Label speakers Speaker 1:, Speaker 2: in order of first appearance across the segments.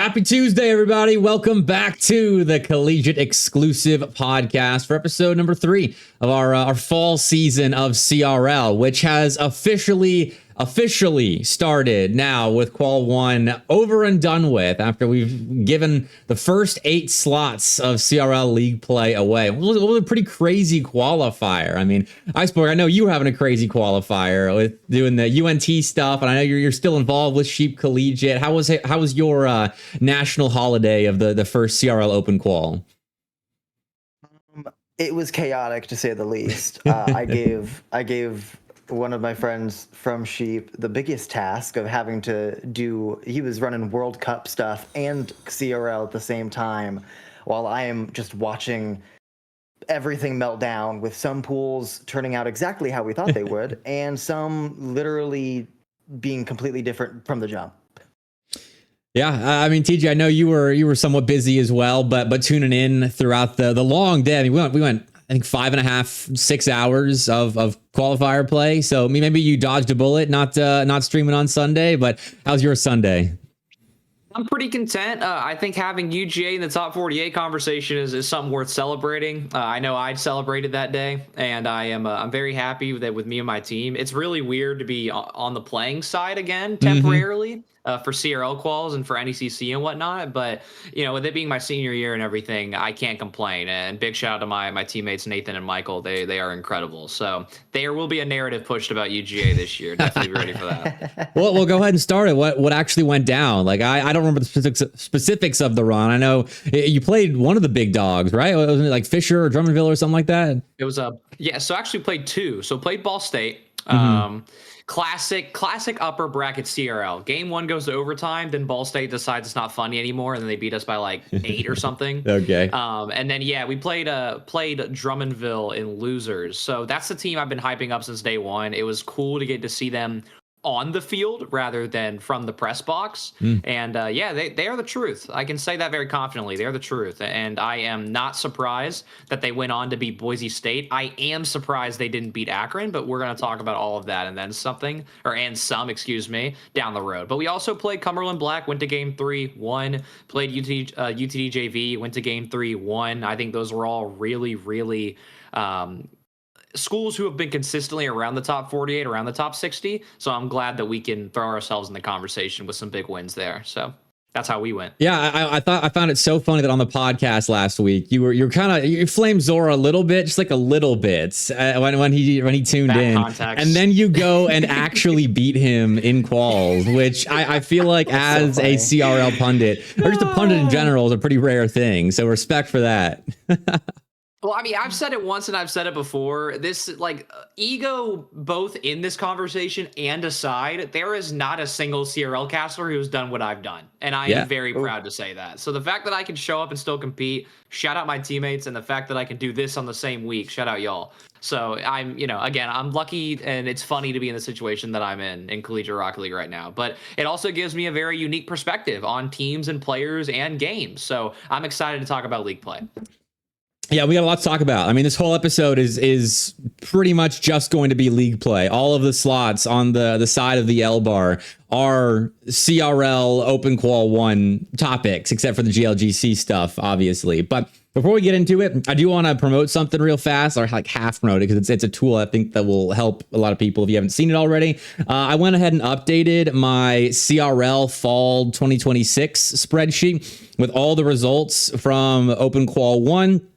Speaker 1: Happy Tuesday, everybody. Welcome back to the Collegiate Exclusive Podcast for episode number 3 of our fall season of CRL, which has officially started now with Qual 1 over and done with after we've given the first 8 slots of CRL League play away. It was a pretty crazy qualifier. I mean, Iceborg, I know you were having a crazy qualifier with doing the UNT stuff, and I know you're still involved with Sheep Collegiate. How was your national holiday of the first CRL Open Qual?
Speaker 2: It was chaotic, to say the least. I gave one of my friends from Sheep the biggest task of having to do, he was running World Cup stuff and CRL at the same time, while I am just watching everything melt down, with some pools turning out exactly how we thought they would, and some literally being completely different from the jump.
Speaker 1: Yeah, I mean, TJ, I know you were somewhat busy as well, but tuning in throughout the long day. I mean, we went I think 5.5, 6 hours of qualifier play. So maybe you dodged a bullet, not streaming on Sunday. But how's your Sunday?
Speaker 3: I'm pretty content. I think having UGA in the top 48 conversation is something worth celebrating. I know I celebrated that day, and I'm very happy with me and my team. It's really weird to be on the playing side again temporarily. For CRL quals and for NECC and whatnot, but with it being my senior year and everything, I can't complain. And big shout out to my teammates Nathan and Michael. They are incredible. So there will be a narrative pushed about UGA this year. Definitely be ready for that.
Speaker 1: Well, we'll go ahead and start it. What actually went down? Like I don't remember the specifics of the run. I know you played one of the big dogs, right? Wasn't it like Fisher or Drummondville or something like that?
Speaker 3: It was yeah. So actually played 2. So played Ball State. Classic upper bracket CRL. Game 1 goes to overtime, then Ball State decides it's not funny anymore, and then they beat us by like 8 or something.
Speaker 1: Okay.
Speaker 3: And then we played Drummondville in losers. So that's the team I've been hyping up since day 1. It was cool to get to see them on the field rather than from the press box. And they are the truth. I can say that very confidently. They're the truth. And I am not surprised that they went on to beat Boise State. I am surprised they didn't beat Akron, but we're going to talk about all of that and then some down the road. But we also played Cumberland Black, went to game 3, won, played UTDJV, went to game 3, won. I think those were all really, really schools who have been consistently around the top 48, around the top 60. So I'm glad that we can throw ourselves in the conversation with some big wins there. So that's how we went.
Speaker 1: Yeah, I found it so funny that on the podcast last week you flamed Zora a little bit, just like a little bit when he tuned
Speaker 3: Bad
Speaker 1: in,
Speaker 3: context.
Speaker 1: and then you go and actually beat him in quals, which I feel like as a CRL pundit or just a pundit in general is a pretty rare thing. So respect for that.
Speaker 3: Well, I mean, I've said it once and I've said it before. This, ego both in this conversation and aside, there is not a single CRL caster who's done what I've done. And I am very proud to say that. So the fact that I can show up and still compete, shout out my teammates, and the fact that I can do this on the same week, shout out y'all. So I'm, again, I'm lucky, and it's funny to be in the situation that I'm in Collegiate Rocket League right now. But it also gives me a very unique perspective on teams and players and games. So I'm excited to talk about league play.
Speaker 1: Yeah, we got a lot to talk about. I mean, this whole episode is pretty much just going to be league play. All of the slots on the side of the L bar are CRL Open Qual 1 topics, except for the GLGC stuff, obviously. But before we get into it, I do want to promote something real fast, or like half promote it, because it's a tool I think that will help a lot of people if you haven't seen it already. I went ahead and updated my CRL Fall 2026 spreadsheet with all the results from Open Qual 1.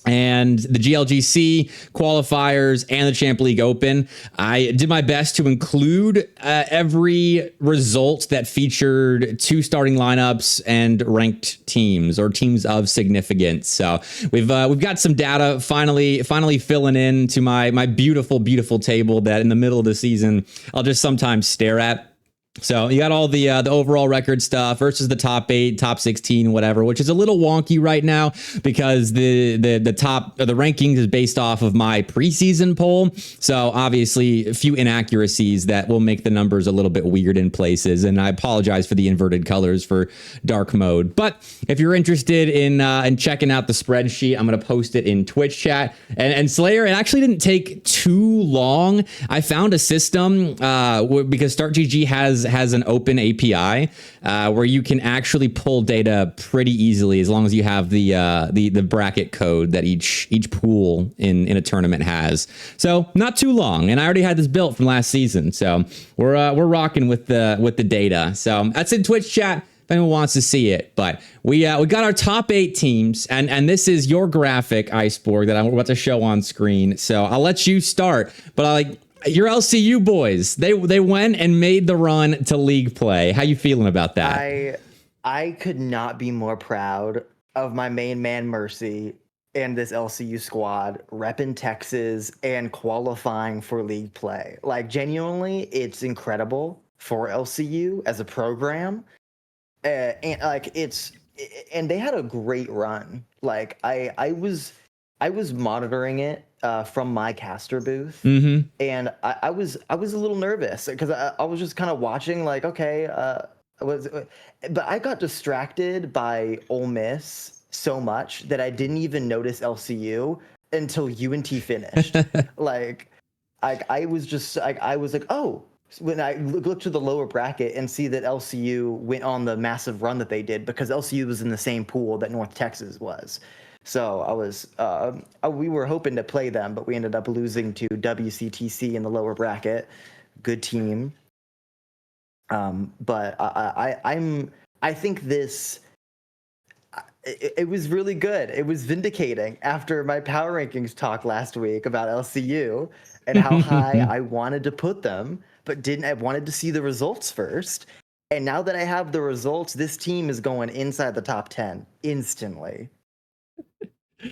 Speaker 1: And the GLGC qualifiers and the Champ League Open. I did my best to include every result that featured 2 starting lineups and ranked teams or teams of significance. So we've got some data finally filling in to my beautiful table that in the middle of the season I'll just sometimes stare at. So you got all the overall record stuff versus the top 8, top 16, whatever, which is a little wonky right now because the top the rankings is based off of my preseason poll. So obviously a few inaccuracies that will make the numbers a little bit weird in places. And I apologize for the inverted colors for dark mode. But if you're interested in checking out the spreadsheet, I'm going to post it in Twitch chat. And Slayer, it actually didn't take too long. I found a system because StartGG has has an open API where you can actually pull data pretty easily as long as you have the bracket code that each pool in a tournament has. So not too long, and I already had this built from last season, so we're rocking with the data. So that's in Twitch chat if anyone wants to see it. But we got our top 8 teams, and this is your graphic, Iceborg, that I'm about to show on screen. So I'll let you start, but your LCU boys, they went and made the run to league play. How you feeling about that?
Speaker 2: I could not be more proud of my main man Mercy and this LCU squad repping Texas and qualifying for league play. Like, genuinely, it's incredible for LCU as a program. And they had a great run. Like, I was monitoring it from my caster booth, and I was a little nervous because I was just kind of watching, like, okay, but I got distracted by Ole Miss so much that I didn't even notice LCU until UNT finished. I was like, oh. When I look to the lower bracket and see that LCU went on the massive run that they did, because LCU was in the same pool that North Texas was. So we were hoping to play them, but we ended up losing to WCTC in the lower bracket. Good team. But I think this, it was really good. It was vindicating after my power rankings talk last week about LCU and how high I wanted to put them, but I wanted to see the results first. And now that I have the results, this team is going inside the top 10 instantly.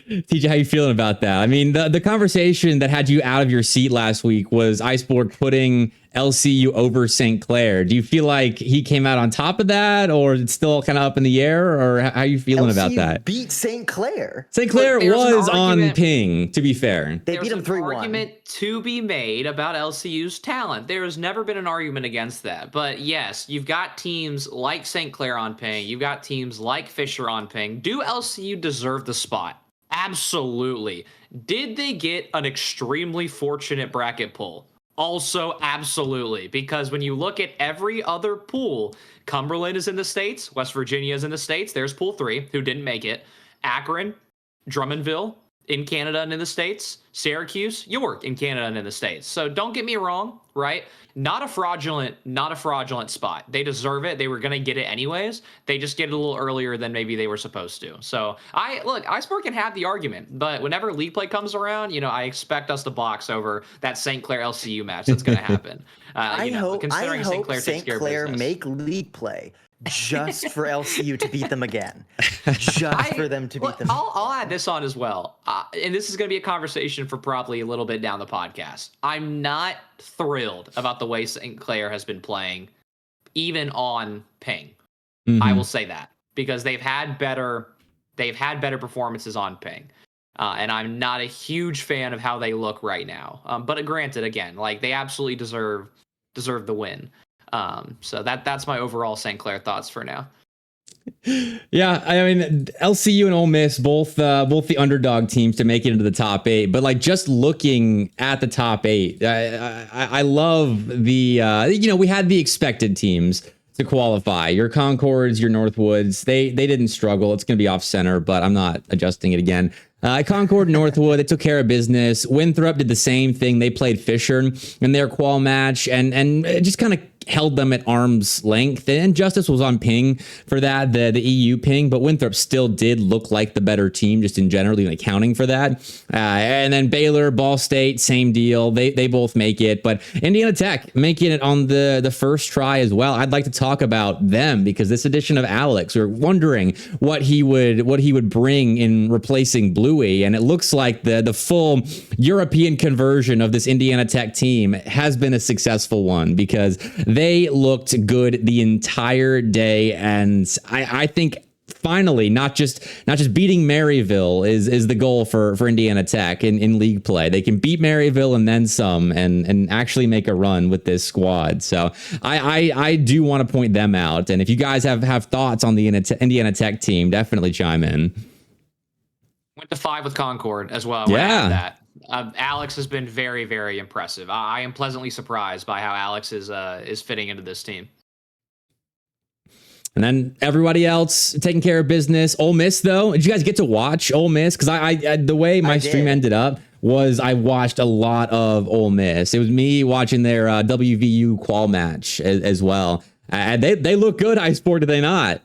Speaker 1: TJ, how you feeling about that? I mean, the conversation that had you out of your seat last week was Iceborg putting LCU over St. Clair. Do you feel like he came out on top of that, or it's still kind of up in the air, or how are you feeling about that?
Speaker 2: Beat St. Clair.
Speaker 1: St. Clair was on ping, to be fair.
Speaker 2: They beat him 3-1.
Speaker 3: There's an argument to be made about LCU's talent. There has never been an argument against that. But yes, you've got teams like St. Clair on ping. You've got teams like Fisher on ping. Do LCU deserve the spot? Absolutely. Did they get an extremely fortunate bracket pull? Also, absolutely. Because when you look at every other pool, Cumberland is in the States, West Virginia is in the States. There's pool 3, who didn't make it. Akron, Drummondville in Canada and in the States. Syracuse, York in Canada and in the States. So don't get me wrong, right? Not a fraudulent spot. They deserve it. They were going to get it anyways. They just get it a little earlier than maybe they were supposed to. So Iceborg can have the argument, but whenever league play comes around, I expect us to box over that St. Clair LCU match that's going to happen.
Speaker 2: I hope St. Clair make league play just for LCU to beat them again. For them to beat them.
Speaker 3: I'll add this on as well. And this is going to be a conversation for probably a little bit down the podcast. I'm not thrilled about the way St. Clair has been playing, even on ping. I will say that, because they've had better performances on ping. And I'm not a huge fan of how they look right now. But granted, again, like, they absolutely deserve the win. So that's my overall St. Clair thoughts for now.
Speaker 1: Yeah, I mean, LCU and Ole Miss, both the underdog teams to make it into the top 8. But like, just looking at the top 8, I love the we had the expected teams to qualify. Your Concords, your Northwoods, they didn't struggle. It's going to be off center, but I'm not adjusting it again. Concord, Northwood, they took care of business. Winthrop did the same thing. They played Fisher in their qual match and just kind of held them at arm's length. And Justice was on ping for that, the EU ping, but Winthrop still did look like the better team just in general, even accounting for that. And then Baylor, Ball State, same deal. They both make it, but Indiana Tech making it on the first try as well. I'd like to talk about them because this edition of Alex, we're wondering what he would bring in replacing Bluey, and it looks like the full European conversion of this Indiana Tech team has been a successful one because they looked good the entire day, and I think finally not just beating Maryville is the goal for Indiana Tech in league play. They can beat Maryville and then some, and actually make a run with this squad. So I do want to point them out, and if you guys have thoughts on the Indiana Tech team, definitely chime in.
Speaker 3: Went to 5 with Concord as well.
Speaker 1: Yeah.
Speaker 3: Alex has been very, very impressive. I am pleasantly surprised by how Alex is fitting into this team.
Speaker 1: And then everybody else taking care of business. Ole Miss, though, did you guys get to watch Ole Miss? Because I the way my stream ended up was I watched a lot of Ole Miss. It was me watching their WVU QUAL match as well. And they look good, Iceborg, do they not?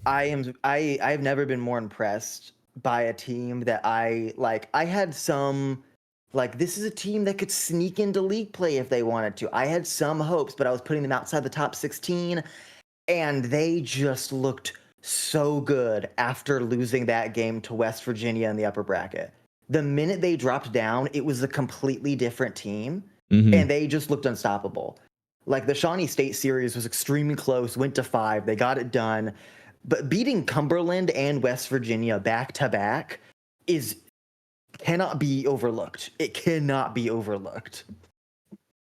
Speaker 2: I've never been more impressed by a team that I had some, like, this is a team that could sneak into league play if they wanted to. I had some hopes, but I was putting them outside the top 16. And they just looked so good after losing that game to West Virginia in the upper bracket. The minute they dropped down, it was a completely different team, and they just looked unstoppable. Like, the Shawnee State series was extremely close, went to 5, they got it done. But beating Cumberland and West Virginia back-to-back cannot be overlooked. It cannot be overlooked.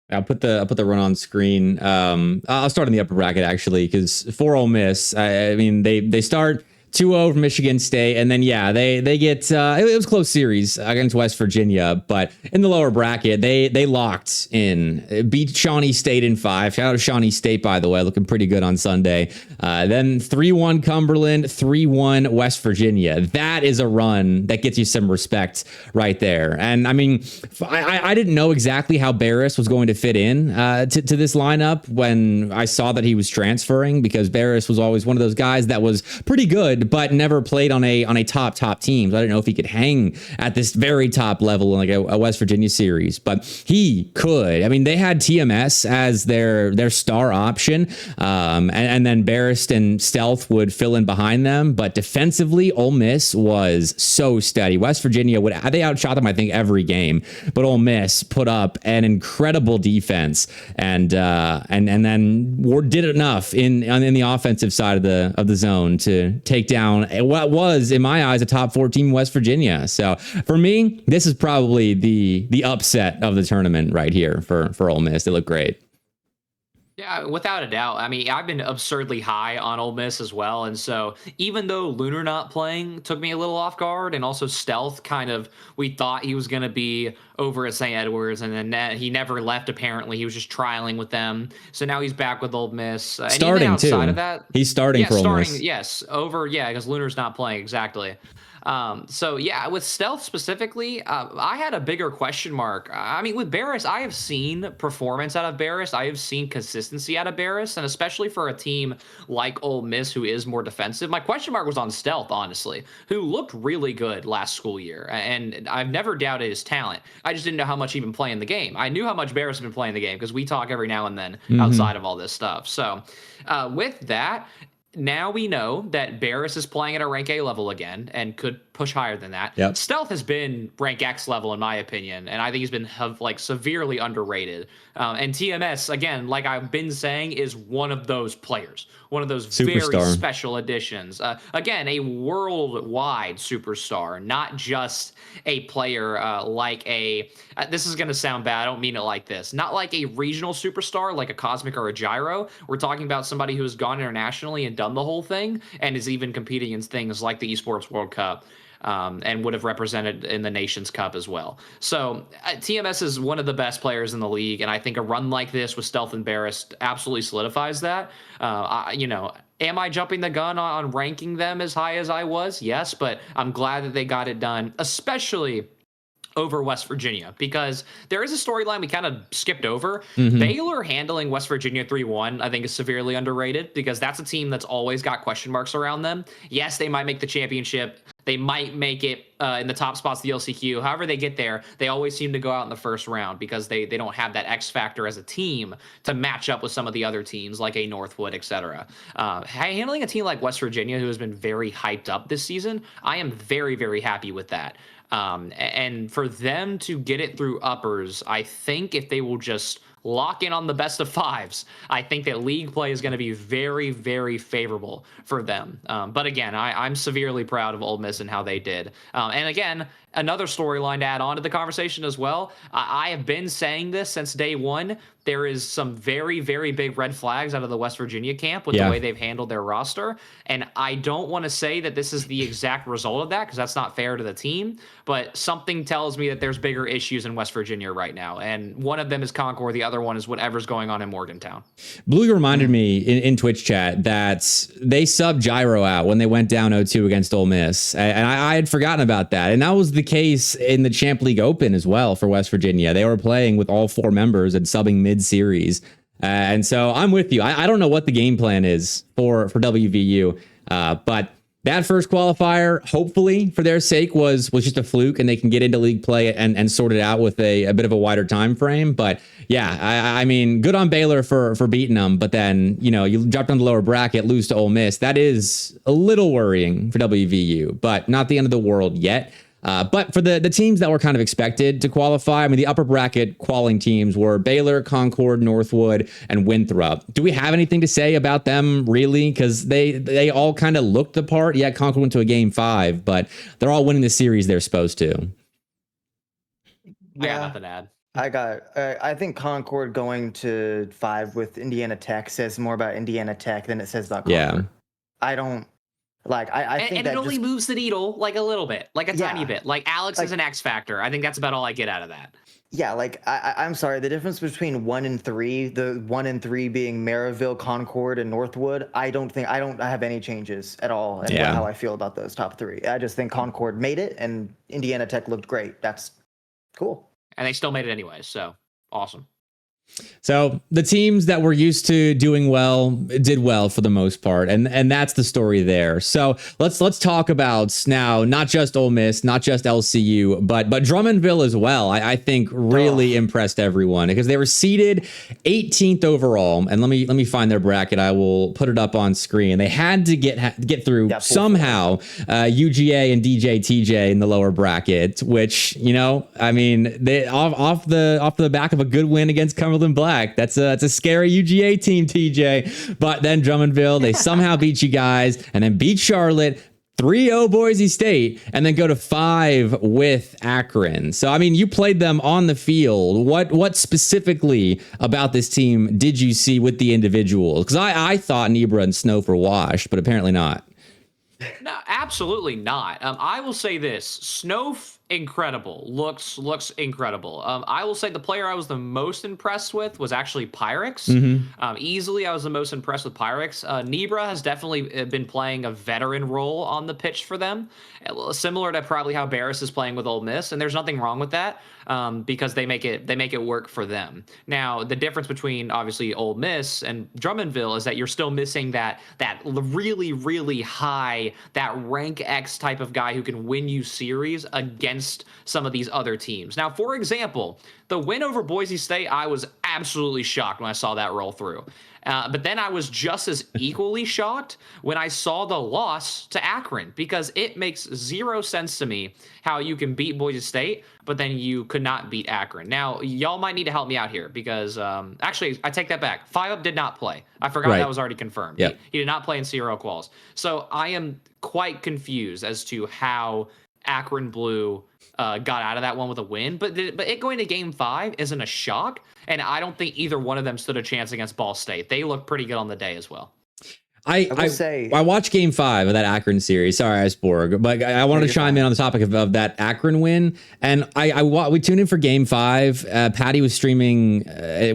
Speaker 1: I'll put the run on screen. I'll start in the upper bracket actually, because for Ole Miss, I mean they start 2-0 from Michigan State, and then they get it was a close series against West Virginia, but in the lower bracket they locked in, beat Shawnee State in 5. Shout out to Shawnee State, by the way, looking pretty good on Sunday. Then 3-1 Cumberland, 3-1 West Virginia. That is a run that gets you some respect right there. And I mean, I didn't know exactly how Barris was going to fit in to this lineup when I saw that he was transferring, because Barris was always one of those guys that was pretty good but never played on a top team. So I didn't know if he could hang at this very top level in like a West Virginia series, but he could. I mean, they had TMS as their star option, and then Barrist and Stealth would fill in behind them. But defensively, Ole Miss was so steady. West Virginia they outshot them, I think, every game, but Ole Miss put up an incredible defense and then did enough in the offensive side of the zone to take down what was, in my eyes, a top 14 West Virginia. So for me, this is probably the upset of the tournament right here for Ole Miss. They look great.
Speaker 3: Yeah, without a doubt. I mean, I've been absurdly high on Ole Miss as well. And so even though Lunar not playing took me a little off guard, and also Stealth we thought he was going to be over at St. Edwards, and then he never left, apparently. He was just trialing with them. So now he's back with Ole Miss. And
Speaker 1: starting,
Speaker 3: outside
Speaker 1: too.
Speaker 3: Of that,
Speaker 1: he's starting for Ole Miss.
Speaker 3: Yes, because Lunar's not playing, exactly. So yeah, with Stealth specifically, I had a bigger question mark. I mean, with Barris, I have seen performance out of Barris. I have seen consistency out of Barris, and especially for a team like Ole Miss, who is more defensive. My question mark was on Stealth, honestly, who looked really good last school year, and I've never doubted his talent. I just didn't know how much he'd been playing the game. I knew how much Barris had been playing the game because we talk every now and then outside of all this stuff. So with that, now we know that Barris is playing at a rank A level again and could push higher than that.
Speaker 1: Yep.
Speaker 3: Stealth has been rank X level, in my opinion, and I think he's been severely underrated. And TMS, again, like I've been saying, is one of those players, one of those
Speaker 1: superstar.
Speaker 3: Very special additions. Again, a worldwide superstar, not just a player this is going to sound bad, I don't mean it like this, not like a regional superstar like a Cosmic or a Gyro. We're talking about somebody who has gone internationally and done the whole thing and is even competing in things like the Esports World Cup. And would have represented in the Nations Cup as well. So TMS is one of the best players in the league, and I think a run like this with Stealth and Barris absolutely solidifies that. Am I jumping the gun on ranking them as high as I was? Yes, but I'm glad that they got it done, especially over West Virginia, because there is a storyline we kind of skipped over. Baylor handling West Virginia 3-1, I think, is severely underrated, because that's a team that's always got question marks around them. Yes, they might make the championship. They might make it in the top spots of the LCQ. However they get there, they always seem to go out in the first round because they don't have that X factor as a team to match up with some of the other teams like a Northwood, etc. Handling a team like West Virginia, who has been very hyped up this season, I am very, very happy with that. And for them to get it through uppers, I think if they will just lock in on the best of fives, I think that league play is going to be very, very favorable for them. But again, I'm severely proud of Ole Miss and how they did. And again, another storyline to add on to the conversation as well. I have been saying this since day one. there is some very, very big red flags out of the West Virginia camp with the way they've handled their roster. And I don't want to say that this is the exact result of that, because that's not fair to the team. But something tells me that there's bigger issues in West Virginia right now. And one of them is Concord. The other one is whatever's going on in Morgantown. Blue
Speaker 1: reminded me in Twitch chat that they subbed Gyro out when they went down 0-2 against Ole Miss. And I had forgotten about that. And that was the case in the Champ League Open as well for West Virginia. They were playing with all 4 members and subbing mid-series. And so I'm with you. I don't know what the game plan is for WVU, but that first qualifier, hopefully for their sake, was just a fluke, and they can get into league play and sort it out with a bit of a wider time frame. But yeah, I mean, good on Baylor for beating them. But then, you dropped on the lower bracket, lose to Ole Miss. That is a little worrying for WVU, but not the end of the world yet. But for the teams that were kind of expected to qualify, I mean, the upper bracket qualing teams were Baylor, Concord, Northwood, and Winthrop. Do we have anything to say about them, really? Because they all kind of looked the part. Yeah, Concord went to a game 5, but they're all winning the series they're supposed to.
Speaker 3: I got nothing to add.
Speaker 2: I think Concord going to 5 with Indiana Tech says more about Indiana Tech than it says about Concord. Yeah. I don't... I think
Speaker 3: and it only moves the needle like a little bit, like a tiny bit. Like Alex is an X factor. I think that's about all I get out of that.
Speaker 2: Yeah, I'm sorry. The difference between 1 and 3, the 1 and 3 being Maryville, Concord, and Northwood, I don't have any changes at all in how I feel about those top 3. I just think Concord made it, and Indiana Tech looked great. That's cool.
Speaker 3: And they still made it anyway, so awesome.
Speaker 1: So the teams that were used to doing well did well for the most part, and that's the story there. So let's talk about now not just Ole Miss, not just LCU, but Drummondville as well. I think really impressed everyone because they were seeded 18th overall, and let me find their bracket. I will put it up on screen. They had to get through somehow UGA and DJTJ in the lower bracket, which I mean they off the back of a good win against Cumberland Black. That's a scary UGA team, TJ. But then Drummondville, they somehow beat you guys and then beat Charlotte, 3-0 Boise State, and then go to 5 with Akron. So, I mean, you played them on the field. What specifically about this team did you see with the individuals? Because I thought Nebra and Snow were washed, but apparently not.
Speaker 3: No, absolutely not. I will say this. Snow incredible. Looks incredible. I will say the player I was the most impressed with was actually Pyrex. Easily, I was the most impressed with Pyrex. Nebra has definitely been playing a veteran role on the pitch for them, similar to probably how Barris is playing with Ole Miss, and there's nothing wrong with that because they make it work for them. Now, the difference between obviously Ole Miss and Drummondville is that you're still missing that really, really high, that rank X type of guy who can win you series against some of these other teams. Now, for example, the win over Boise State, I was absolutely shocked when I saw that roll through. But then I was just as equally shocked when I saw the loss to Akron, because it makes zero sense to me how you can beat Boise State, but then you could not beat Akron. Now, y'all might need to help me out here because actually, I take that back. 5UP did not play. I forgot that was already confirmed. Yep. He did not play in CRL quals. So I am quite confused as to how Akron Blue got out of that one with a win, but it going to game 5 isn't a shock, and I don't think either one of them stood a chance against Ball State. They looked pretty good on the day as well.
Speaker 1: I watched game 5 of that Akron series. Sorry, Iceborg, but I wanted to chime in on the topic of that Akron win. And we tuned in for game 5. Patty was streaming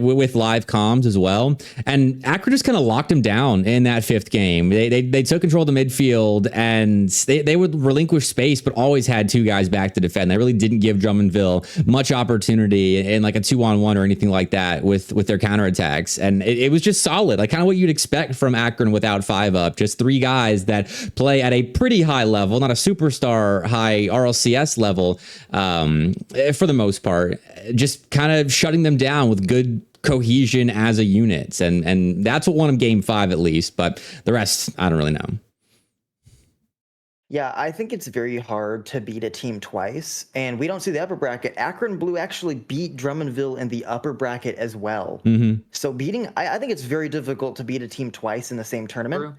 Speaker 1: with live comms as well. And Akron just kind of locked him down in that 5th game. They took control of the midfield and they would relinquish space, but always had 2 guys back to defend. They really didn't give Drummondville much opportunity in like a 2-on-1 or anything like that with their counterattacks. And it was just solid, like kind of what you'd expect from Akron without 5UP, just 3 guys that play at a pretty high level, not a superstar high RLCS level for the most part, just kind of shutting them down with good cohesion as a unit. And that's what won them game 5 at least, but the rest, I don't really know.
Speaker 2: Yeah, I think it's very hard to beat a team twice, and we don't see the upper bracket. Akron Blue actually beat Drummondville in the upper bracket as well. So I think it's very difficult to beat a team twice in the same tournament.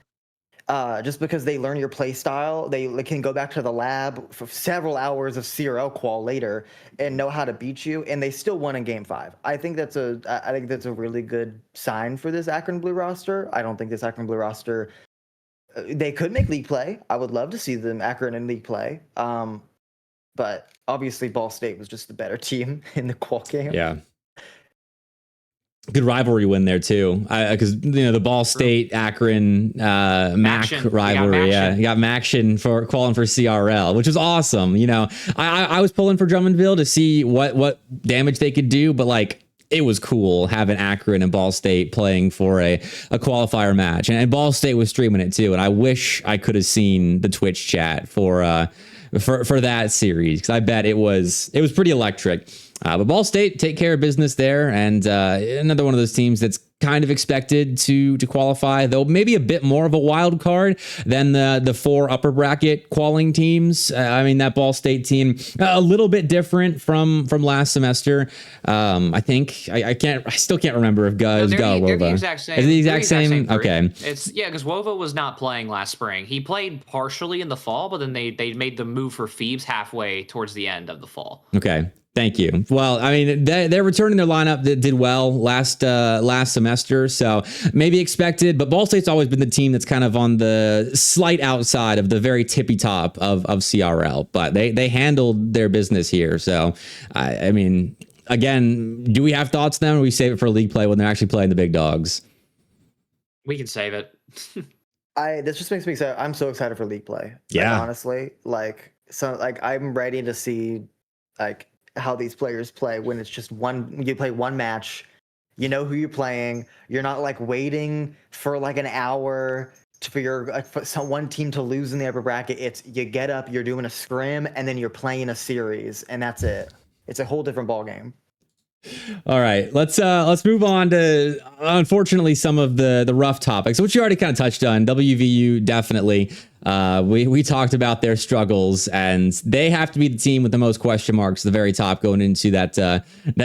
Speaker 2: just because they learn your play style, they can go back to the lab for several hours of CRL qual later and know how to beat you, and they still won in Game 5. I think that's a really good sign for this Akron Blue roster. I don't think this Akron Blue roster, they could make league play. I would love to see them Akron in league play. But obviously Ball State was just the better team in the qual game.
Speaker 1: Yeah. Good rivalry win there too, because the Ball State Akron Mac rivalry. You got Maction for qualifying for CRL, which was awesome. I was pulling for Drummondville to see what damage they could do, but like it was cool having Akron and Ball State playing for a qualifier match, and Ball State was streaming it too. And I wish I could have seen the Twitch chat for that series, because I bet it was pretty electric. But Ball State take care of business there, and another one of those teams that's kind of expected to qualify, though maybe a bit more of a wild card than the 4 upper bracket qualifying teams. I mean, that Ball State team a little bit different from last semester. I think I still can't remember if Guz
Speaker 3: they're the exact same.
Speaker 1: Is it the exact same? Okay.
Speaker 3: It's because Wovo was not playing last spring. He played partially in the fall, but then they made the move for Phoebes halfway towards the end of the fall.
Speaker 1: Okay. Thank you. Well, I mean, they're returning their lineup that did well last semester, so maybe expected. But Ball State's always been the team that's kind of on the slight outside of the very tippy top of CRL. But they handled their business here. So, I mean, again, do we have thoughts then, or we save it for league play when they're actually playing the big dogs?
Speaker 3: We can save it.
Speaker 2: This just makes me excited. I'm so excited for league play.
Speaker 1: Yeah,
Speaker 2: like, honestly, I'm ready to see how these players play when it's just you play one match, you know who you're playing, you're not like waiting for like an hour for one team to lose in the upper bracket. It's you get up, you're doing a scrim, and then you're playing a series, and that's it. It's a whole different ball game.
Speaker 1: All right, let's move on to, unfortunately, some of the rough topics, which you already kind of touched on. WVU, definitely. We talked about their struggles, and they have to be the team with the most question marks at the very top going into that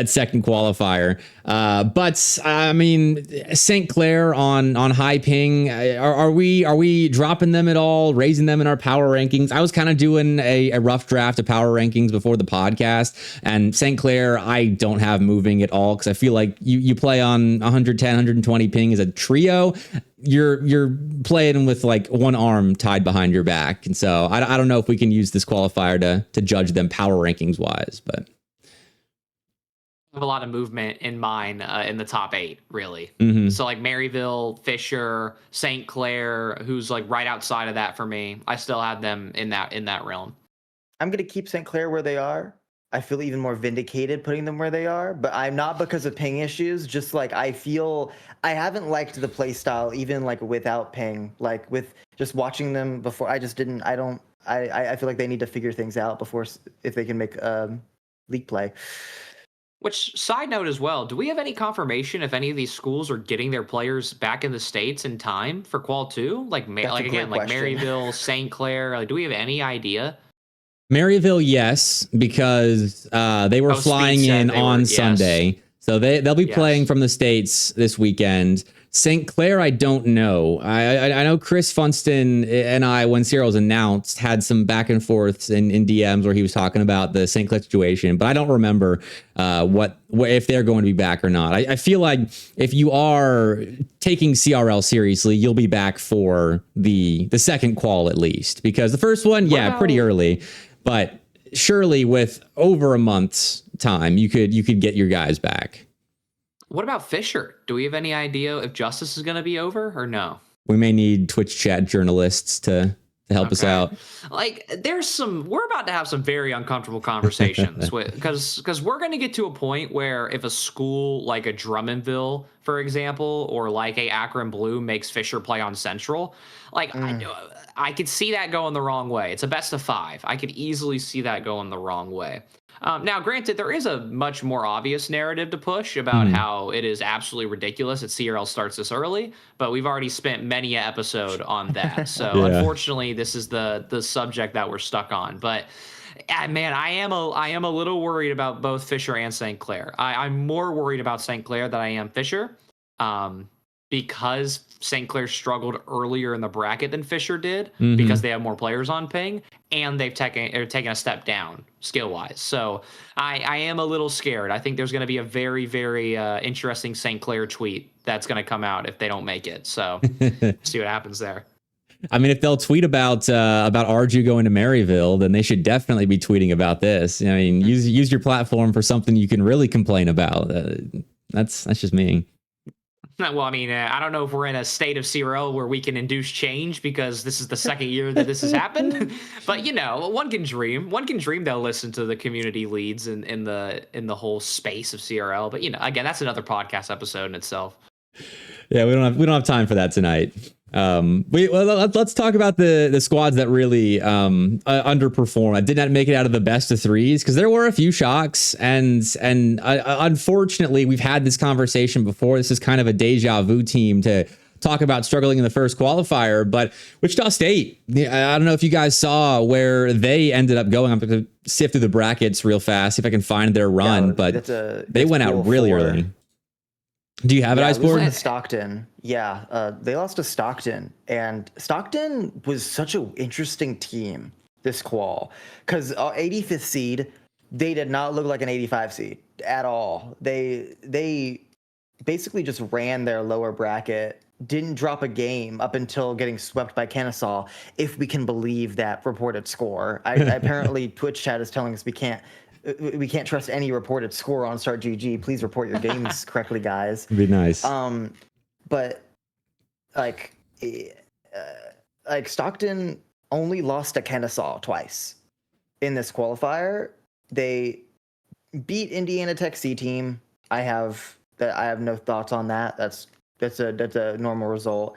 Speaker 1: second qualifier. But I mean, St. Clair on high ping, are we dropping them at all, raising them in our power rankings? I was kind of doing a rough draft of power rankings before the podcast, and St. Clair I don't have moving at all, because I feel like you play on 110, 120 ping as a trio. You're playing with like one arm tied behind your back, and so I don't know if we can use this qualifier to judge them power rankings wise, but
Speaker 3: I have a lot of movement in mine in the top 8, really.
Speaker 1: Mm-hmm.
Speaker 3: So like Maryville, Fisher, St. Clair, who's like right outside of that for me. I still have them in that realm.
Speaker 2: I'm gonna keep St. Clair where they are. I feel even more vindicated putting them where they are, but I'm not because of ping issues. Just like I feel I haven't liked the play style even like without ping, like with just watching them before. I feel like they need to figure things out before, if they can make league play.
Speaker 3: Which, side note as well, do we have any confirmation if any of these schools are getting their players back in the States in time for Qual 2? Like Maryville, St. Clair, like, do we have any idea?
Speaker 1: Maryville, yes, because they were flying in on Sunday. So they'll be playing from the States this weekend. St. Clair, I don't know. I know Chris Funston and I, when CRL was announced, had some back and forths in DMs where he was talking about the St. Clair situation, but I don't remember what if they're going to be back or not. I feel like if you are taking CRL seriously, you'll be back for the second qual at least, because the first one, pretty early, but surely with over a month's time, you could get your guys back.
Speaker 3: What about Fisher? Do we have any idea if Justice is going to be over or no?
Speaker 1: We may need Twitch chat journalists to help us out.
Speaker 3: Like, we're about to have some very uncomfortable conversations because we're going to get to a point where if a school like a Drummondville, for example, or like a Akron Blue makes Fisher play on Central, like I could see that going the wrong way. It's a best of 5. I could easily see that going the wrong way. Now, granted, there is a much more obvious narrative to push about how it is absolutely ridiculous that CRL starts this early, but we've already spent many an episode on that. So unfortunately, this is the subject that we're stuck on. But man, I am a little worried about both Fisher and St. Clair. I'm more worried about St. Clair than I am Fisher. because St. Clair struggled earlier in the bracket than Fisher did
Speaker 1: Mm-hmm.
Speaker 3: because they have more players on ping, and they've taken a step down skill wise. So I am a little scared. I think there's going to be a very, very interesting St. Clair tweet that's going to come out if they don't make it. So see what happens there.
Speaker 1: I mean, if they'll tweet about Arju going to Maryville, then they should definitely be tweeting about this. I mean, use your platform for something you can really complain about. That's just me.
Speaker 3: Well, I mean, I don't know if we're in a state of CRL where we can induce change because this is the second year that this has happened. But one can dream. One can dream they'll listen to the community leads in the whole space of CRL. But again, that's another podcast episode in itself.
Speaker 1: Yeah, we don't have time for that tonight. Let's talk about the squads that really underperformed. I did not make it out of the best of threes because there were a few shocks, and unfortunately, we've had this conversation before. This is kind of a deja vu team to talk about struggling in the first qualifier, but Wichita State, I don't know if you guys saw where they ended up going. I'm going to sift through the brackets real fast, see if I can find their run, but they went out really early. Do you have it, Iceborg?
Speaker 2: To Stockton. Yeah, they lost to Stockton, and Stockton was such an interesting team this qual because 85th seed, they did not look like an 85 seed at all. They basically just ran their lower bracket, didn't drop a game up until getting swept by Kennesaw, if we can believe that reported score. Apparently, Twitch chat is telling us we can't trust any reported score on Start GG. Please report your games correctly, guys.
Speaker 1: It'd be nice.
Speaker 2: But like Stockton only lost to Kennesaw twice in this qualifier. They beat Indiana Tech C team. I have no thoughts on that. That's a normal result.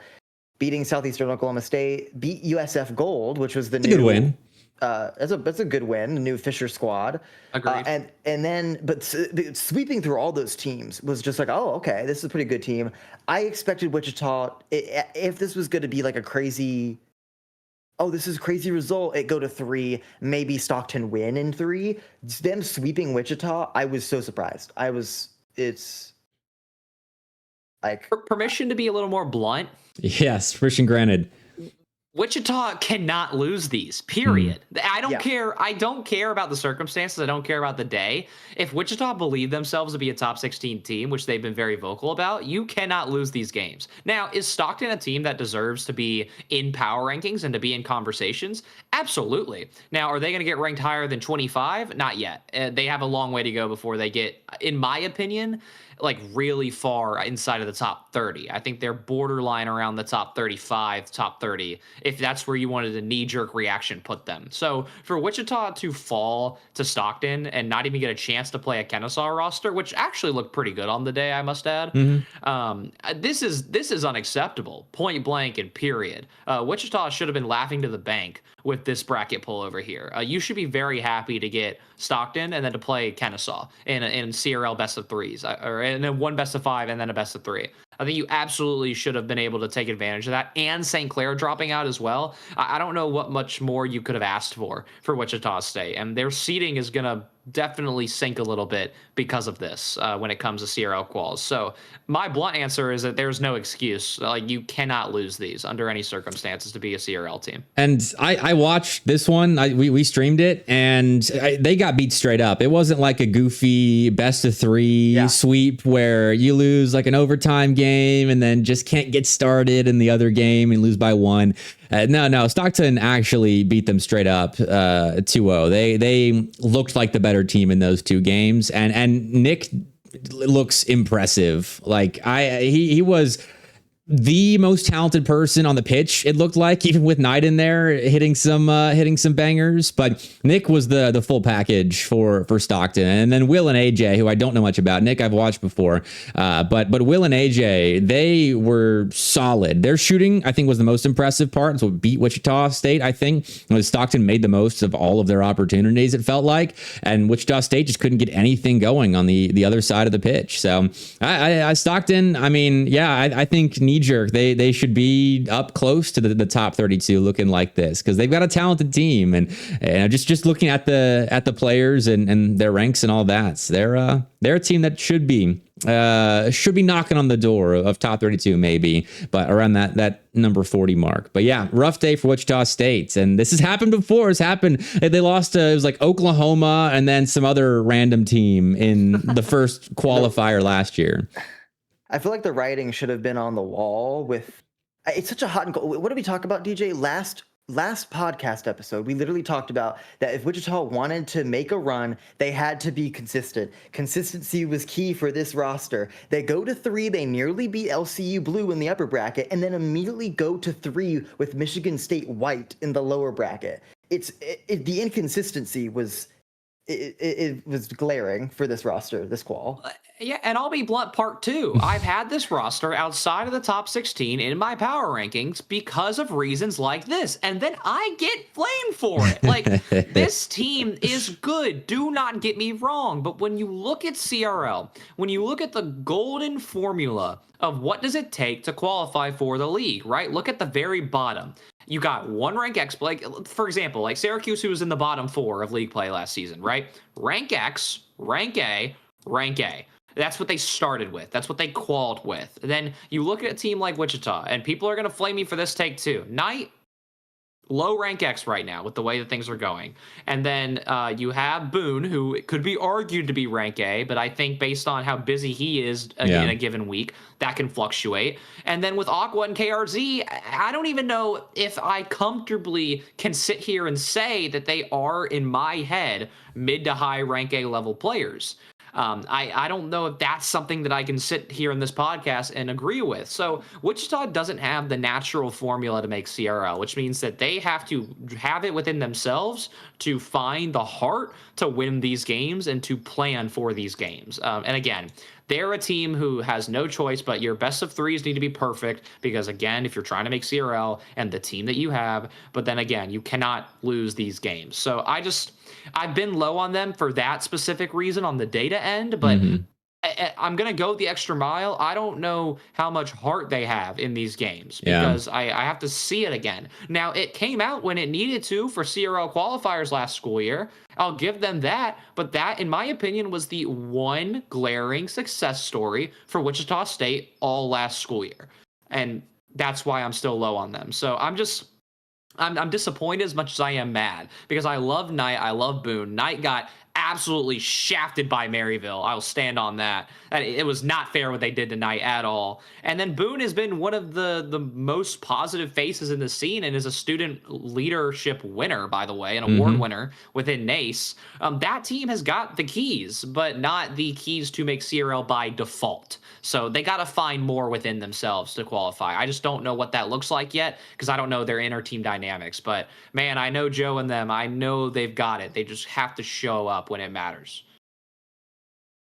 Speaker 2: Beating Southeastern Oklahoma State, beat USF Gold, which was the new
Speaker 1: good win.
Speaker 2: That's a good win. The new Fisher squad.
Speaker 3: Agreed.
Speaker 2: And then, but sweeping through all those teams was just like, oh, okay, this is a pretty good team. I expected Wichita, if this was going to be like a crazy, this is a crazy result, it go to 3, maybe Stockton win in 3. Them sweeping Wichita, I was so surprised. It's like
Speaker 3: permission to be a little more blunt.
Speaker 1: Yes, permission granted.
Speaker 3: Wichita cannot lose these, period. I don't care. I don't care about the circumstances. I don't care about the day. If Wichita believe themselves to be a top 16 team, which they've been very vocal about, you cannot lose these games. Now, is Stockton a team that deserves to be in power rankings and to be in conversations? Absolutely. Now, are they going to get ranked higher than 25? Not yet. They have a long way to go before they get, in my opinion, like really far inside of the top 30. I think they're borderline around the top 35, top 30, if that's where you wanted a knee-jerk reaction put them. So for Wichita to fall to Stockton and not even get a chance to play a Kennesaw roster, which actually looked pretty good on the day, I must add, this is unacceptable, point blank and period. Wichita should have been laughing to the bank with this bracket pull over here. You should be very happy to get Stockton and then to play Kennesaw in CRL best of threes, and then one best of 5 and then a best of 3. I think you absolutely should have been able to take advantage of that, and St. Clair dropping out as well. I don't know what much more you could have asked for Wichita State, and their seeding is going to definitely sink a little bit because of this when it comes to CRL quals. So my blunt answer is that there's no excuse. Like, you cannot lose these under any circumstances to be a CRL team.
Speaker 1: And I watched this one. We streamed it, and they got beat straight up. It wasn't like a goofy best of 3 sweep where you lose like an overtime game and then just can't get started in the other game and lose by 1. No, Stockton actually beat them straight up 2-0. They looked like the better team in those 2 games, and Nick looks impressive. Like he was the most talented person on the pitch, it looked like, even with Knight in there hitting some bangers. But Nick was the full package for Stockton. And then Will and AJ, who I don't know much about. Nick I've watched before, but Will and AJ, they were solid. Their shooting, I think, was the most impressive part. So it beat Wichita State, I think. Stockton made the most of all of their opportunities, it felt like, and Wichita State just couldn't get anything going on the other side of the pitch. So I Stockton, I mean, yeah, I think knee-jerk, they should be up close to the top 32 looking like this, because they've got a talented team, and just looking at the players and their ranks and all that, so they're a team that should be should be knocking on the door of top 32 maybe, but around that number 40 mark. But yeah, rough day for Wichita State, and this has happened before. It's happened. They lost to, it was like Oklahoma and then some other random team in the first qualifier last year.
Speaker 2: I feel like the writing should have been on the wall with. It's such a hot and cold. What did we talk about, DJ? Last podcast episode, we literally talked about that if Wichita wanted to make a run, they had to be consistent. Consistency was key for this roster. They go to 3, they nearly beat LCU Blue in the upper bracket, and then immediately go to 3 with Michigan State White in the lower bracket. The inconsistency was it was glaring for this roster, this qual.
Speaker 3: Yeah, and I'll be blunt, part 2. I've had this roster outside of the top 16 in my power rankings because of reasons like this, and then I get flamed for it. Like, this team is good, do not get me wrong, but when you look at CRL, when you look at the golden formula of what does it take to qualify for the league, right? Look at the very bottom. You got one rank X, like, for example, like Syracuse, who was in the bottom 4 of league play last season, right? Rank X, rank A, rank A. That's what they started with. That's what they qualled with. Then you look at a team like Wichita, and people are going to flame me for this take too. Knight, low rank X right now with the way that things are going. And then you have Boone, who could be argued to be rank A, but I think based on how busy he is in a given week, that can fluctuate. And then with Aqua and KRZ, I don't even know if I comfortably can sit here and say that they are, in my head, mid to high rank A level players. I don't know if that's something that I can sit here in this podcast and agree with. So Wichita doesn't have the natural formula to make CRL, which means that they have to have it within themselves to find the heart to win these games and to plan for these games. And again, they're a team who has no choice, but your best of 3s need to be perfect because, again, if you're trying to make CRL and the team that you have, but then again, you cannot lose these games. So I've been low on them for that specific reason on the data end, but I'm going to go the extra mile. I don't know how much heart they have in these games because I have to see it again. Now, it came out when it needed to for CRL qualifiers last school year. I'll give them that, but that, in my opinion, was the one glaring success story for Wichita State all last school year. And that's why I'm still low on them. So I'm disappointed as much as I am mad because I love Knight. I love Boone. Knight got absolutely shafted by Maryville. I'll stand on that. It was not fair what they did tonight at all. And then Boone has been one of the most positive faces in the scene and is a student leadership winner, by the way, an award winner within NACE. That team has got the keys, but not the keys to make CRL by default. So they got to find more within themselves to qualify. I just don't know what that looks like yet because I don't know their inner team dynamics. But, man, I know Joe and them. I know they've got it. They just have to show up when it matters.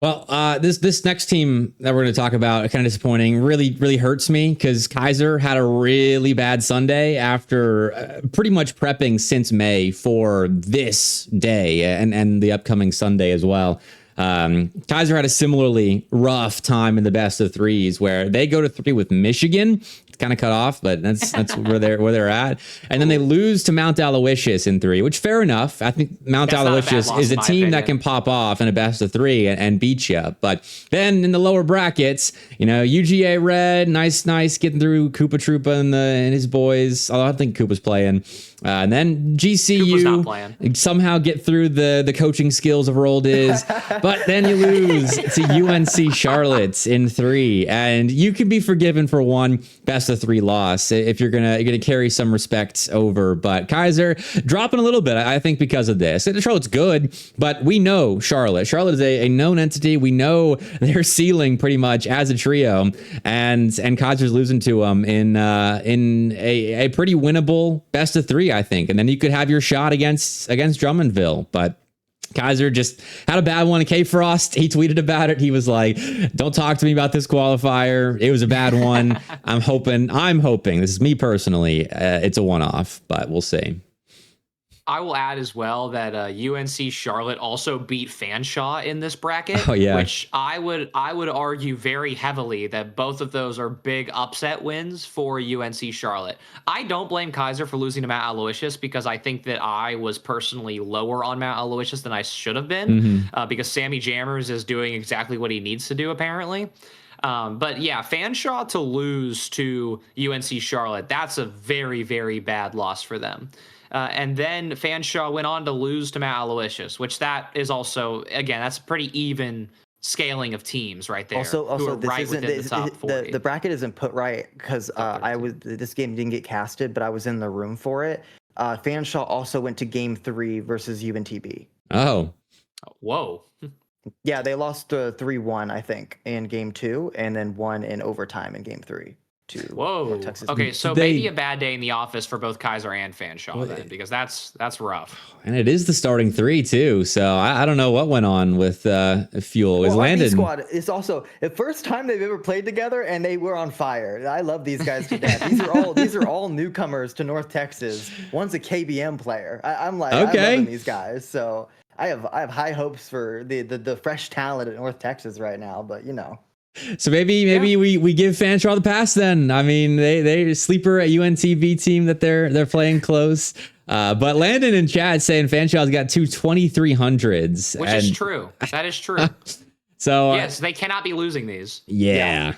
Speaker 1: Well, this next team that we're going to talk about, kind of disappointing, really hurts me because Kaiser had a really bad Sunday after pretty much prepping since May for this day and the upcoming Sunday as well. Kaiser had a similarly rough time in the best of 3s where they go to 3 with Michigan. It's kind of cut off, but that's where they're at. And then they lose to Mount Aloysius in 3, which fair enough. I think Mount Aloysius is a team that can pop off in a best of 3 and beat you. But then in the lower brackets, UGA Red, nice getting through Koopa Troopa and his boys. Although I think Koopa's playing. And then GCU somehow get through the coaching skills of Roll Diz, but then you lose to UNC Charlotte in 3, and you can be forgiven for one best of 3 loss if you're gonna carry some respect over. But Kaiser dropping a little bit, I think, because of this. Charlotte's good, but we know Charlotte. Charlotte is a known entity. We know their ceiling pretty much as a trio, and Kaiser's losing to them in a pretty winnable best of 3. I think, and then you could have your shot against Drummondville, but Kaiser just had a bad one. K Frost, he tweeted about it. He was like, "Don't talk to me about this qualifier. It was a bad one. I'm hoping. This is me personally. It's a one-off, but we'll see."
Speaker 3: I will add as well that UNC Charlotte also beat Fanshawe in this bracket,
Speaker 1: Oh, yeah.
Speaker 3: which I would argue very heavily that both of those are big upset wins for UNC Charlotte. I don't blame Kaiser for losing to Mount Aloysius because I think that I was personally lower on Mount Aloysius than I should have been because Sammy Jammers is doing exactly what he needs to do apparently. But yeah, Fanshawe to lose to UNC Charlotte, that's a very, very bad loss for them. And then Fanshawe went on to lose to Mount Aloysius, which that is also, again, that's a pretty even scaling of teams right there.
Speaker 2: Also, this
Speaker 3: right
Speaker 2: isn't
Speaker 3: within the top 40.
Speaker 2: the bracket isn't put right because this game didn't get casted, but I was in the room for it. Fanshawe also went to Game 3 versus UNTB.
Speaker 1: Oh,
Speaker 3: whoa.
Speaker 2: Yeah, they lost 3-1, I think, in Game 2, and then won in overtime in Game 3.
Speaker 3: Whoa.
Speaker 2: Texas.
Speaker 3: Okay, so maybe a bad day in the office for both Kaiser and Fanshawe then, because that's rough.
Speaker 1: and it is the starting three too. So I don't know what went on with Fuel. Is Landon
Speaker 2: squad is also the first time they've ever played together, and they were on fire. I love these guys to death. These are all newcomers to North Texas. One's a KBM player. I'm loving these guys. So I have high hopes for the fresh talent at North Texas right now. But you know.
Speaker 1: So maybe we give Fanshawe the pass then. I mean, they sleeper at UNTV team that they're playing close. But Landon in chat saying Fanshawe's got two 2300s.
Speaker 3: Which is true. That is true.
Speaker 1: So
Speaker 3: yes, they cannot be losing these.
Speaker 1: Yeah.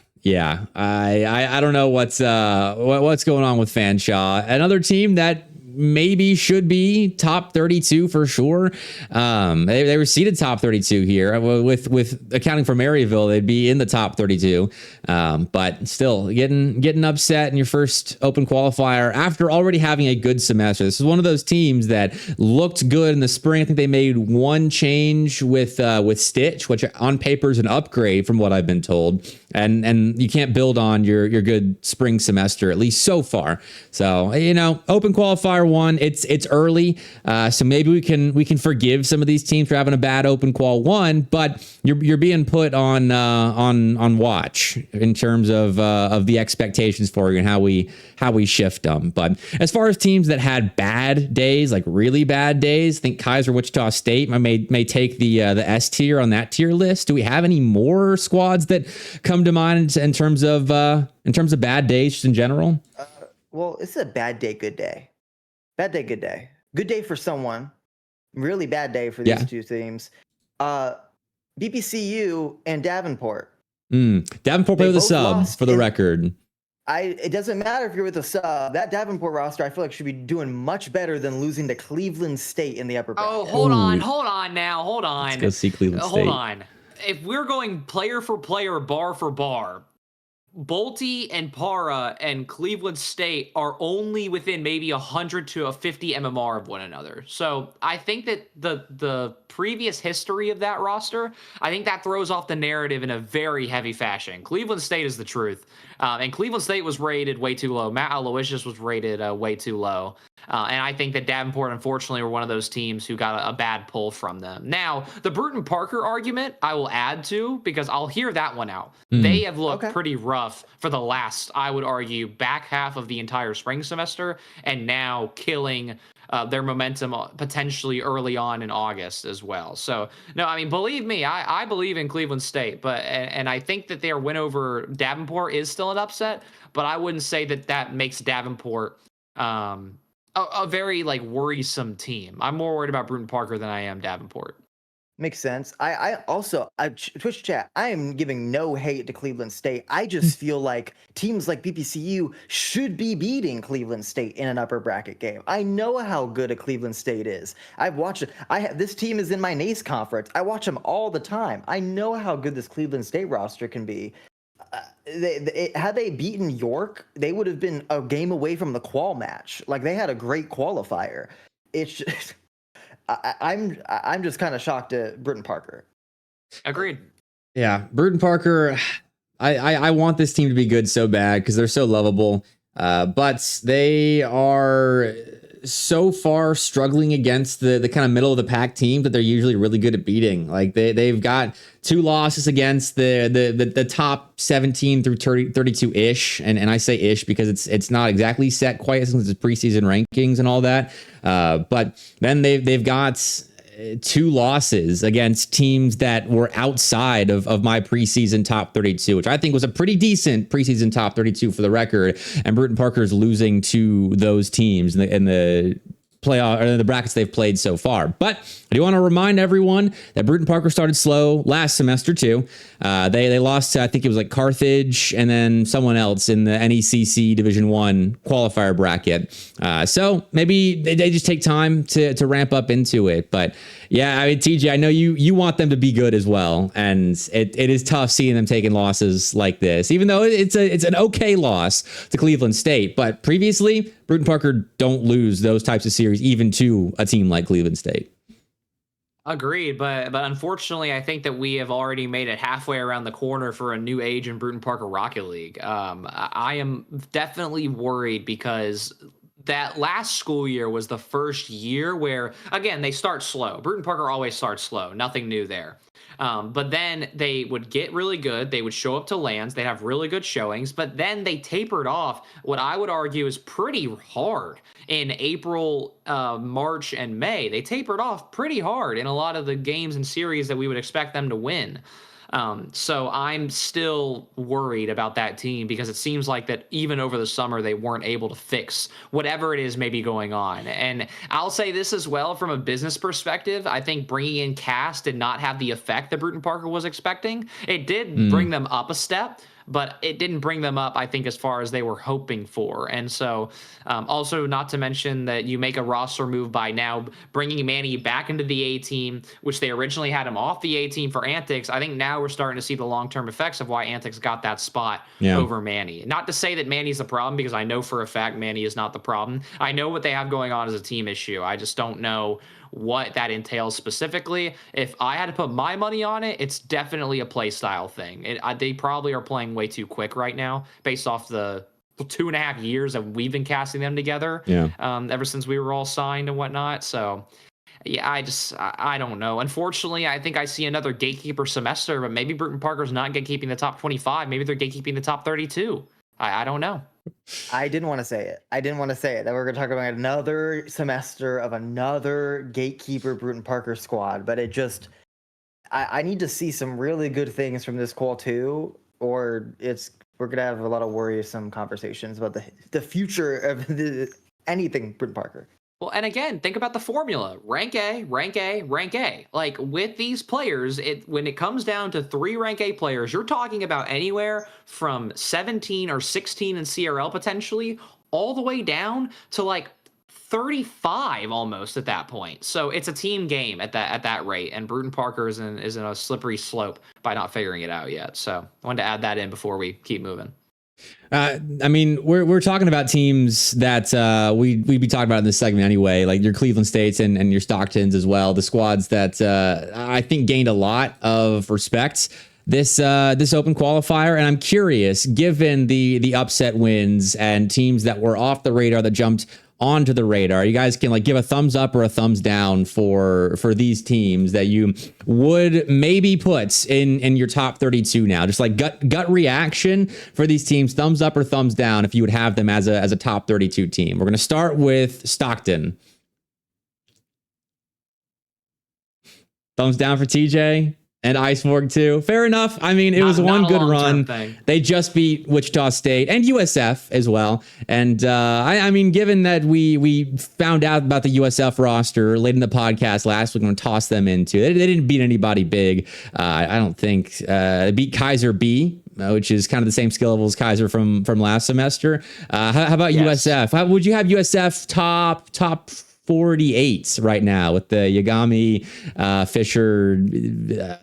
Speaker 1: I don't know what's going on with Fanshawe. Another team that maybe should be top 32 for sure. They were seeded top 32 here with accounting for Maryville. They'd be in the top 32. But still getting upset in your first open qualifier after already having a good semester. This is one of those teams that looked good in the spring. I think they made one change with Stitch, which on paper is an upgrade from what I've been told. And you can't build on your good spring semester, at least so far. So, open qualifier 1, it's early. So maybe we can forgive some of these teams for having a bad open qual 1, but you're being put on watch in terms of the expectations for you and how we shift them. But as far as teams that had bad days, like really bad days, I think Kaiser Wichita State may take the S tier on that tier list. Do we have any more squads that come to mind in terms of bad days just in general?
Speaker 2: Well, it's a bad day, good day. Bad day, good day. Good day for someone. Really bad day for these two teams. BPCU and Davenport.
Speaker 1: Davenport played with a sub, for the record.
Speaker 2: It doesn't matter if you're with a sub. That Davenport roster, I feel like, should be doing much better than losing to Cleveland State in the upper bracket.
Speaker 3: Oh, hold on now. Hold on.
Speaker 1: Let's go see Cleveland State.
Speaker 3: Hold on. If we're going player for player, bar for bar, Bolte and Para and Cleveland State are only within maybe 100 to a 50 MMR of one another. So I think that the previous history of that roster, I think that throws off the narrative in a very heavy fashion. Cleveland State is the truth. And Cleveland State was rated way too low. Mount Aloysius was rated way too low. And I think that Davenport, unfortunately, were one of those teams who got a bad pull from them. Now, the Bruton Parker argument, I will add to, because I'll hear that one out. They have looked pretty rough for the last, I would argue, back half of the entire spring semester, and now killing their momentum potentially early on in August as well. So, no, I mean, believe me, I believe in Cleveland State, and I think that their win over Davenport is still an upset, but I wouldn't say that makes Davenport a very worrisome team. I'm more worried about Bruton Parker than I am Davenport.
Speaker 2: Makes sense. I also Twitch chat, I am giving no hate to Cleveland State. I just feel like teams like BPCU should be beating Cleveland State in an upper bracket game. I know how good a Cleveland State is. I've watched it. This team is in my NACE conference. I watch them all the time. I know how good this Cleveland State roster can be. Had they beaten York, they would have been a game away from the qual match. They had a great qualifier. It's just, I'm just kind of shocked at Bruton Parker.
Speaker 3: Agreed.
Speaker 1: Yeah, Bruton Parker. I want this team to be good so bad because they're so lovable. But they are so far struggling against the kind of middle of the pack team that they're usually really good at beating. Like they've got 2 losses against the top 17 through 32 ish, and I say ish because it's not exactly set quite since it's preseason rankings and all that. But then they've got 2 losses against teams that were outside of my preseason top 32, which I think was a pretty decent preseason top 32 for the record. And Bruton Parker's losing to those teams in the playoff or the brackets they've played so far. But I do want to remind everyone that Bruton Parker started slow last semester too. They lost to, I think it was like Carthage and then someone else in the NECC Division 1 qualifier bracket. So maybe they just take time to ramp up into it. But yeah, I mean, TJ, I know you want them to be good as well. And it is tough seeing them taking losses like this, even though it's an okay loss to Cleveland State. But previously, Bruton Parker don't lose those types of series even to a team like Cleveland State.
Speaker 3: Agreed, but unfortunately, I think that we have already made it halfway around the corner for a new age in Bruton Parker Rocket League. I am definitely worried because that last school year was the first year where, again, they start slow. Bruton Parker always starts slow. Nothing new there. But then they would get really good. They would show up to LANs. They'd have really good showings. But then they tapered off what I would argue is pretty hard in April, March, and May. They tapered off pretty hard in a lot of the games and series that we would expect them to win. So I'm still worried about that team because it seems like that even over the summer, they weren't able to fix whatever it is maybe going on. And I'll say this as well, from a business perspective, I think bringing in Cass did not have the effect that Bruton Parker was expecting. It did bring them up a step, but it didn't bring them up, I think, as far as they were hoping for. And so also not to mention that you make a roster move by now bringing Manny back into the A team, which they originally had him off the A team for Antics. I think now we're starting to see the long-term effects of why Antics got that spot over Manny. Not to say that Manny's the problem, because I know for a fact Manny is not the problem. I know what they have going on as a team issue. I just don't know what that entails specifically. If I had to put my money on it, it's definitely a play style thing. They probably are playing way too quick right now based off the 2.5 years that we've been casting them together. Ever since we were all signed and whatnot. So yeah, I don't know. Unfortunately, I think I see another gatekeeper semester, but maybe Bruton Parker's not gatekeeping the top 25. Maybe they're gatekeeping the top 32. I don't know.
Speaker 2: I didn't want to say it. That we're going to talk about another semester of another gatekeeper Bruton Parker squad, but it just, I need to see some really good things from this QUAL 2, or we're going to have a lot of worrisome conversations about the future of anything Bruton Parker.
Speaker 3: Well, and again, think about the formula. Rank A, rank A, rank A. Like with these players, when it comes down to 3 rank A players, you're talking about anywhere from 17 or 16 in CRL potentially, all the way down to like 35 almost at that point. So it's a team game at that rate, and Bruton Parker is in a slippery slope by not figuring it out yet. So I wanted to add that in before we keep moving.
Speaker 1: I mean, we're talking about teams that we'd be talking about in this segment anyway, like your Cleveland States and your Stocktons as well, the squads that I think gained a lot of respect this open qualifier. And I'm curious, given the upset wins and teams that were off the radar that jumped onto the radar, you guys can like give a thumbs up or a thumbs down for these teams that you would maybe put in your top 32 now. Just like gut reaction for these teams, thumbs up or thumbs down if you would have them as a top 32 team. We're going to start with Stockton. Thumbs down for TJ. And Iceborg too. Fair enough. I mean, it was one good run. They just beat Wichita State and USF as well. And I mean, given that we found out about the USF roster late in the podcast last week, I'm going to toss them into. They didn't beat anybody big. I don't think. They beat Kaiser B, which is kind of the same skill level as Kaiser from last semester. How about USF? How would you have USF top 48 right now with the Yagami Fisher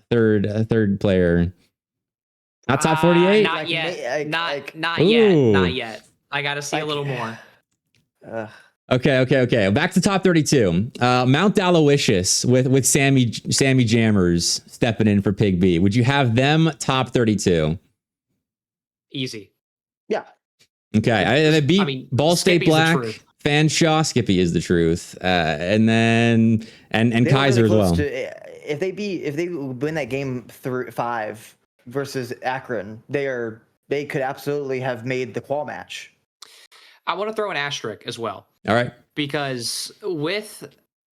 Speaker 1: third player? Not top 48?
Speaker 3: Not yet. Not yet. I got to see a little more.
Speaker 1: Okay. Back to top 32. Mount Aloysius with Sammy Jammers stepping in for Pig B. Would you have them top 32?
Speaker 3: Easy.
Speaker 2: Yeah.
Speaker 1: Okay. They beat Ball State Black. Fanshaw, Skippy is the truth, and then and Kaiser as well.
Speaker 2: If they win that game 5 versus Akron, they could absolutely have made the qual match.
Speaker 3: I want to throw an asterisk as well.
Speaker 1: All right,
Speaker 3: because with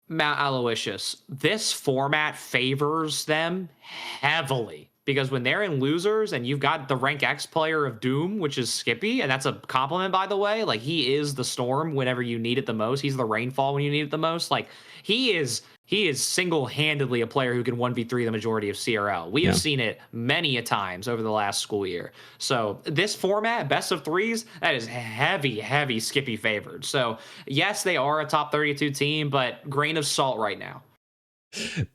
Speaker 3: Mount Aloysius, this format favors them heavily. Because when they're in losers and you've got the rank X player of Doom, which is Skippy, and that's a compliment, by the way. Like, he is the storm whenever you need it the most. He's the rainfall when you need it the most. Like, he is single-handedly a player who can 1v3 the majority of CRL. We have seen it many a times over the last school year. So this format, best of threes, that is heavy Skippy favored. So yes, they are a top 32 team, but grain of salt right now.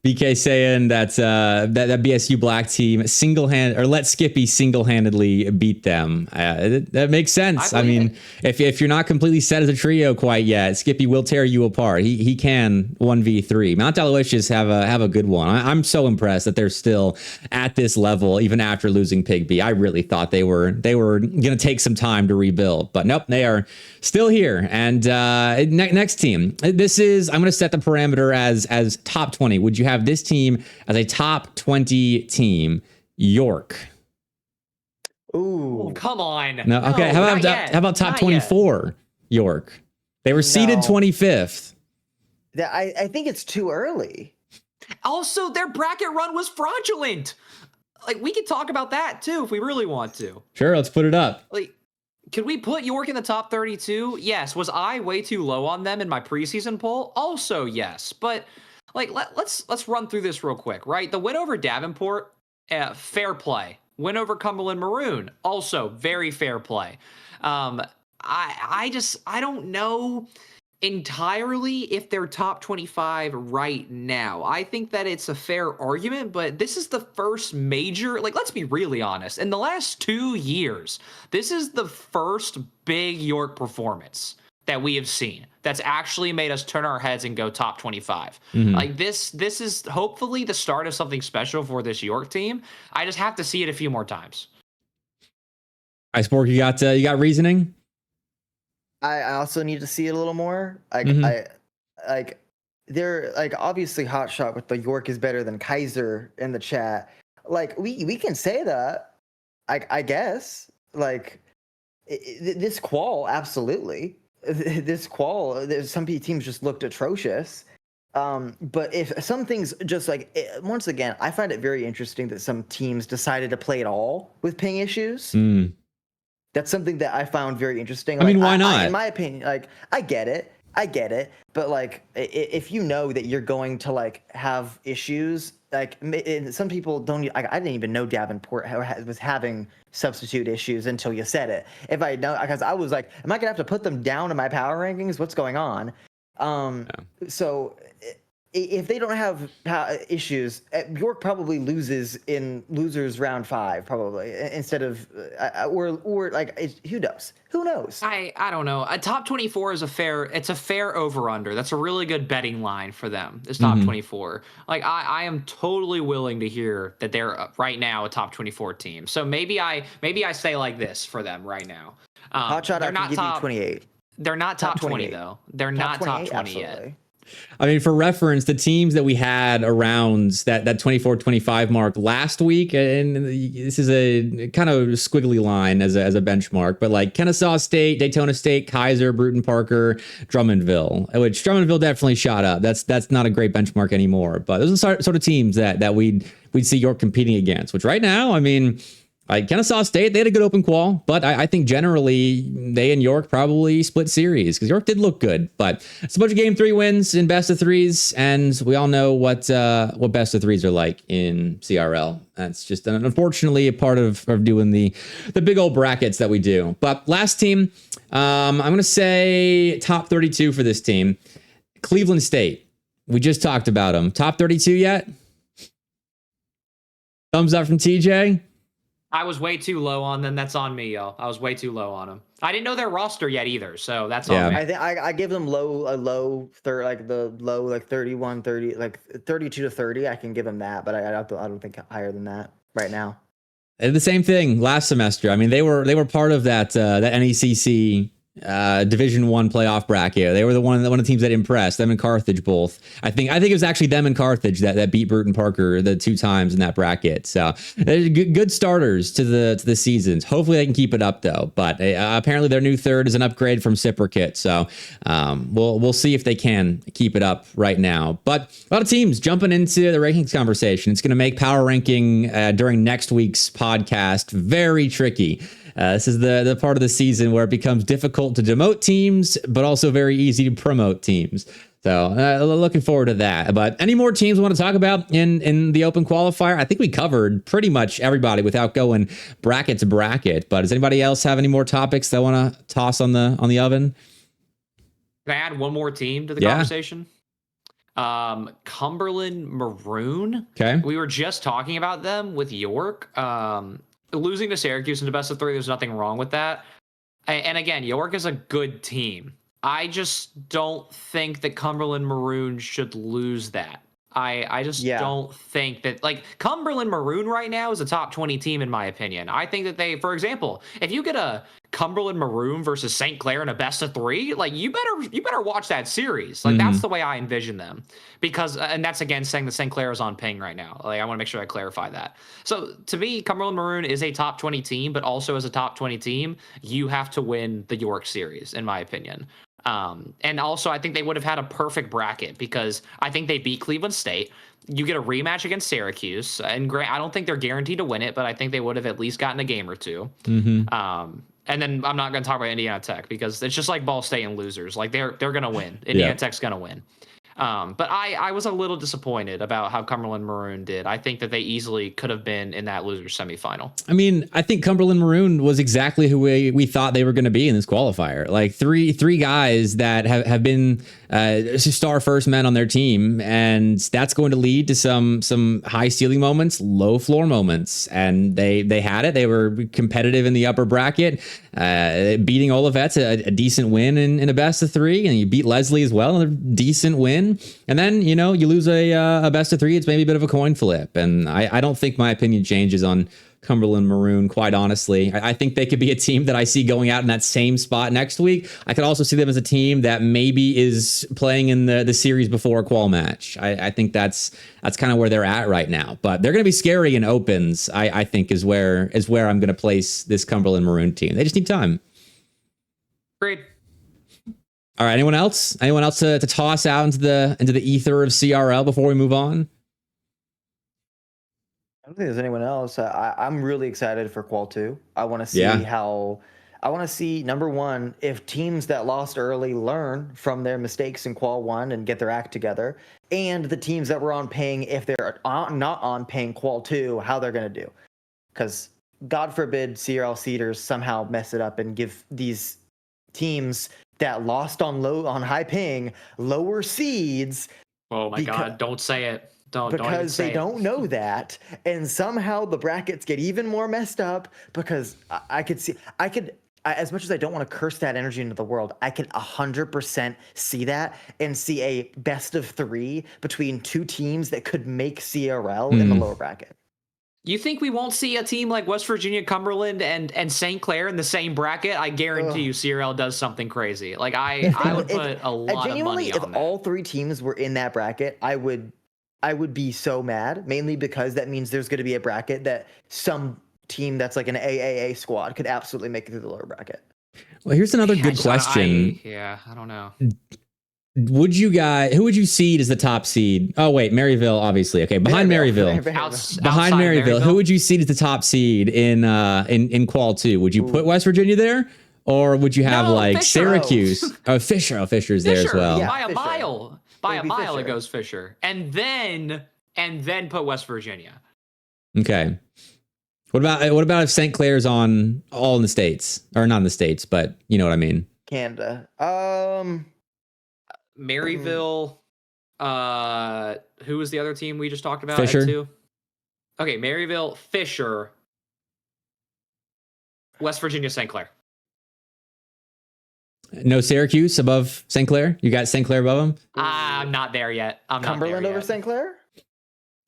Speaker 1: BK saying that BSU Black team let Skippy single-handedly beat them. That makes sense. I mean, if you're not completely set as a trio quite yet, Skippy will tear you apart. He can 1v3. Mount Aloysius have a good one. I'm so impressed that they're still at this level even after losing Pigby. I really thought they were gonna take some time to rebuild, but nope, they are still here. And next team, I'm gonna set the parameter as top 20. Would you have this team as a top 20 team? York.
Speaker 2: Ooh,
Speaker 3: oh, come on.
Speaker 1: No, okay. How about top 24? York. They were seeded 25th.
Speaker 2: I think it's too early.
Speaker 3: Also, their bracket run was fraudulent. Like, we could talk about that too if we really want to.
Speaker 1: Sure, let's put it up.
Speaker 3: Like, could we put York in the top 32? Yes. Was I way too low on them in my preseason poll? Also, yes. But like, let's run through this real quick, right? The win over Davenport, fair play. Win over Cumberland Maroon, also very fair play. I don't know entirely if they're top 25 right now. I think that it's a fair argument, but this is the first major, like, let's be really honest. In the last 2 years, this is the first big York performance that we have seen that's actually made us turn our heads and go top 25.
Speaker 1: Mm-hmm.
Speaker 3: Like, this is hopefully the start of something special for this York team. I just have to see it a few more times.
Speaker 1: Iceborg, you got reasoning?
Speaker 2: I also need to see it a little more. They're like, obviously hotshot with the York is better than Kaiser in the chat. Like, we can say that. I guess, like, this qual, absolutely. This qual, some teams just looked atrocious. But if some things just once again, I find it very interesting that some teams decided to play it all with ping issues. That's something that I found very interesting.
Speaker 1: I mean, why not?
Speaker 2: In my opinion, like, I get it. But like, if you know that you're going to have issues, like, some people don't. I didn't even know Davenport was having substitute issues until you said it. If I know, because I was like, am I gonna have to put them down in my power rankings? What's going on? So if they don't have issues, York probably loses in losers round 5, probably, instead of or like, who knows? Who knows?
Speaker 3: I don't know. A top 24 is a fair over under. That's a really good betting line for them. It's top 24. Like, I am totally willing to hear that they're right now a top 24 team. So maybe I say like this for them right now.
Speaker 2: Hotshot, I can give you 28.
Speaker 3: They're not top 20 though. They're not top 20
Speaker 2: absolutely.
Speaker 3: yet.
Speaker 1: I mean, for reference, the teams that we had around that 24-25 mark last week, and this is a kind of squiggly line as a benchmark, but like Kennesaw State, Daytona State, Kaiser, Bruton Parker, Drummondville, which Drummondville definitely shot up. That's not a great benchmark anymore, but those are sort of teams that we'd see York competing against, which right now, I mean, like Kennesaw State, they had a good open qual, but I think generally they and York probably split series because York did look good. But it's a bunch of game 3 wins in best of 3s, and we all know what best of 3s are like in CRL. That's just unfortunately a part of doing the big old brackets that we do. But last team, I'm going to say top 32 for this team, Cleveland State. We just talked about them. Top 32 yet? Thumbs up from TJ.
Speaker 3: I was way too low on them. That's on me, y'all. I was way too low on them. I didn't know their roster yet either, so that's on me.
Speaker 2: I think I give them low 31, 30, like 32 to 30. I can give them that, but I don't think higher than that right now.
Speaker 1: The same thing last semester. I mean, they were part of that NECC Division 1 playoff bracket. They were one of the teams that impressed them and Carthage both. I think it was actually them and Carthage that beat Burton Parker the 2 times in that bracket. So good starters to the seasons. Hopefully they can keep it up though. But apparently their new third is an upgrade from Cypricate. So we'll see if they can keep it up right now. But a lot of teams jumping into the rankings conversation. It's going to make power ranking during next week's podcast very tricky. This is the part of the season where it becomes difficult to demote teams, but also very easy to promote teams. So looking forward to that. But any more teams we want to talk about in the open qualifier? I think we covered pretty much everybody without going bracket to bracket. But does anybody else have any more topics they want to toss on the oven?
Speaker 3: Can I add one more team to the conversation? Cumberland Maroon.
Speaker 1: Okay.
Speaker 3: We were just talking about them with York. Losing to Syracuse in the best of 3, there's nothing wrong with that. And again, York is a good team. I just don't think that Cumberland Maroon should lose that. I just don't think that, like, Cumberland Maroon right now is a top 20 team in my opinion. I think that they, for example, if you get a Cumberland Maroon versus St. Clair in a best of 3, like, you better watch that series. Like, that's the way I envision them. Because, and that's again saying that St. Clair is on ping right now. Like, I want to make sure I clarify that. So to me, Cumberland Maroon is a top 20 team, but also as a top 20 team, you have to win the York series, in my opinion. And also I think they would have had a perfect bracket because I think they beat Cleveland State. You get a rematch against Syracuse, and I don't think they're guaranteed to win it, but I think they would have at least gotten a game or two. And then I'm not going to talk about Indiana Tech because it's just like Ball State and losers. Like they're going to win. Indiana Tech's going to win. But I was a little disappointed about how Cumberland Maroon did. I think that they easily could have been in that loser semifinal. I
Speaker 1: mean, I think Cumberland Maroon was exactly who we thought they were going to be in this qualifier. Like three guys that have been star first men on their team, and that's going to lead to some high ceiling moments, low floor moments, and they had it. They were competitive in the upper bracket, beating Olivet's a decent win in a best of 3, and you beat Leslie as well, another decent win. And then, you lose a best of 3. It's maybe a bit of a coin flip. And I don't think my opinion changes on Cumberland Maroon, quite honestly. I think they could be a team that I see going out in that same spot next week. I could also see them as a team that maybe is playing in the series before a qual match. I think that's kind of where they're at right now. But they're going to be scary in opens, I think is where I'm going to place this Cumberland Maroon team. They just need time.
Speaker 3: Great.
Speaker 1: All right. Anyone else to toss out into the ether of CRL before we move on?
Speaker 2: I don't think there's anyone else. I'm really excited for Qual 2. I want to see number one, if teams that lost early learn from their mistakes in Qual 1 and get their act together, and the teams that were on paying, if they're not on paying Qual 2, how they're going to do. Because God forbid CRL seeders somehow mess it up and give these teams that lost on high ping lower seeds. Oh
Speaker 3: my God! Don't say it.
Speaker 2: Because they don't know that, and somehow the brackets get even more messed up. Because I could, as much as I don't want to curse that energy into the world, I can 100% see that and see a best of 3 between 2 teams that could make CRL in the lower bracket.
Speaker 3: You think we won't see a team like West Virginia, Cumberland, and St. Clair in the same bracket? I guarantee you CRL does something crazy. Like I would put a lot of money on
Speaker 2: if
Speaker 3: that.
Speaker 2: All 3 teams were in that bracket, I would be so mad, mainly because that means there's going to be a bracket that some team that's like an AAA squad could absolutely make it through the lower bracket.
Speaker 1: Well, here's another good question.
Speaker 3: I don't know.
Speaker 1: Who would you seed as the top seed? Oh wait, Maryville, obviously. Okay, behind Maryville. Behind Maryville, who would you seed as the top seed in Qual 2? Would you put West Virginia there, or would you have Fisher. Syracuse? Fisher's there as well.
Speaker 3: Yeah, by a mile, it goes Fisher, and then put West Virginia.
Speaker 1: Okay. What about if St. Clair's on all in the States, or not in the States, but you know what I mean?
Speaker 2: Canada.
Speaker 3: Maryville. Who was the other team we just talked about?
Speaker 1: Fisher.
Speaker 3: Okay, Maryville, Fisher, West Virginia, St. Clair.
Speaker 1: No Syracuse above St. Clair? You got St. Clair above them?
Speaker 3: I'm not there yet.
Speaker 2: Cumberland over St. Clair?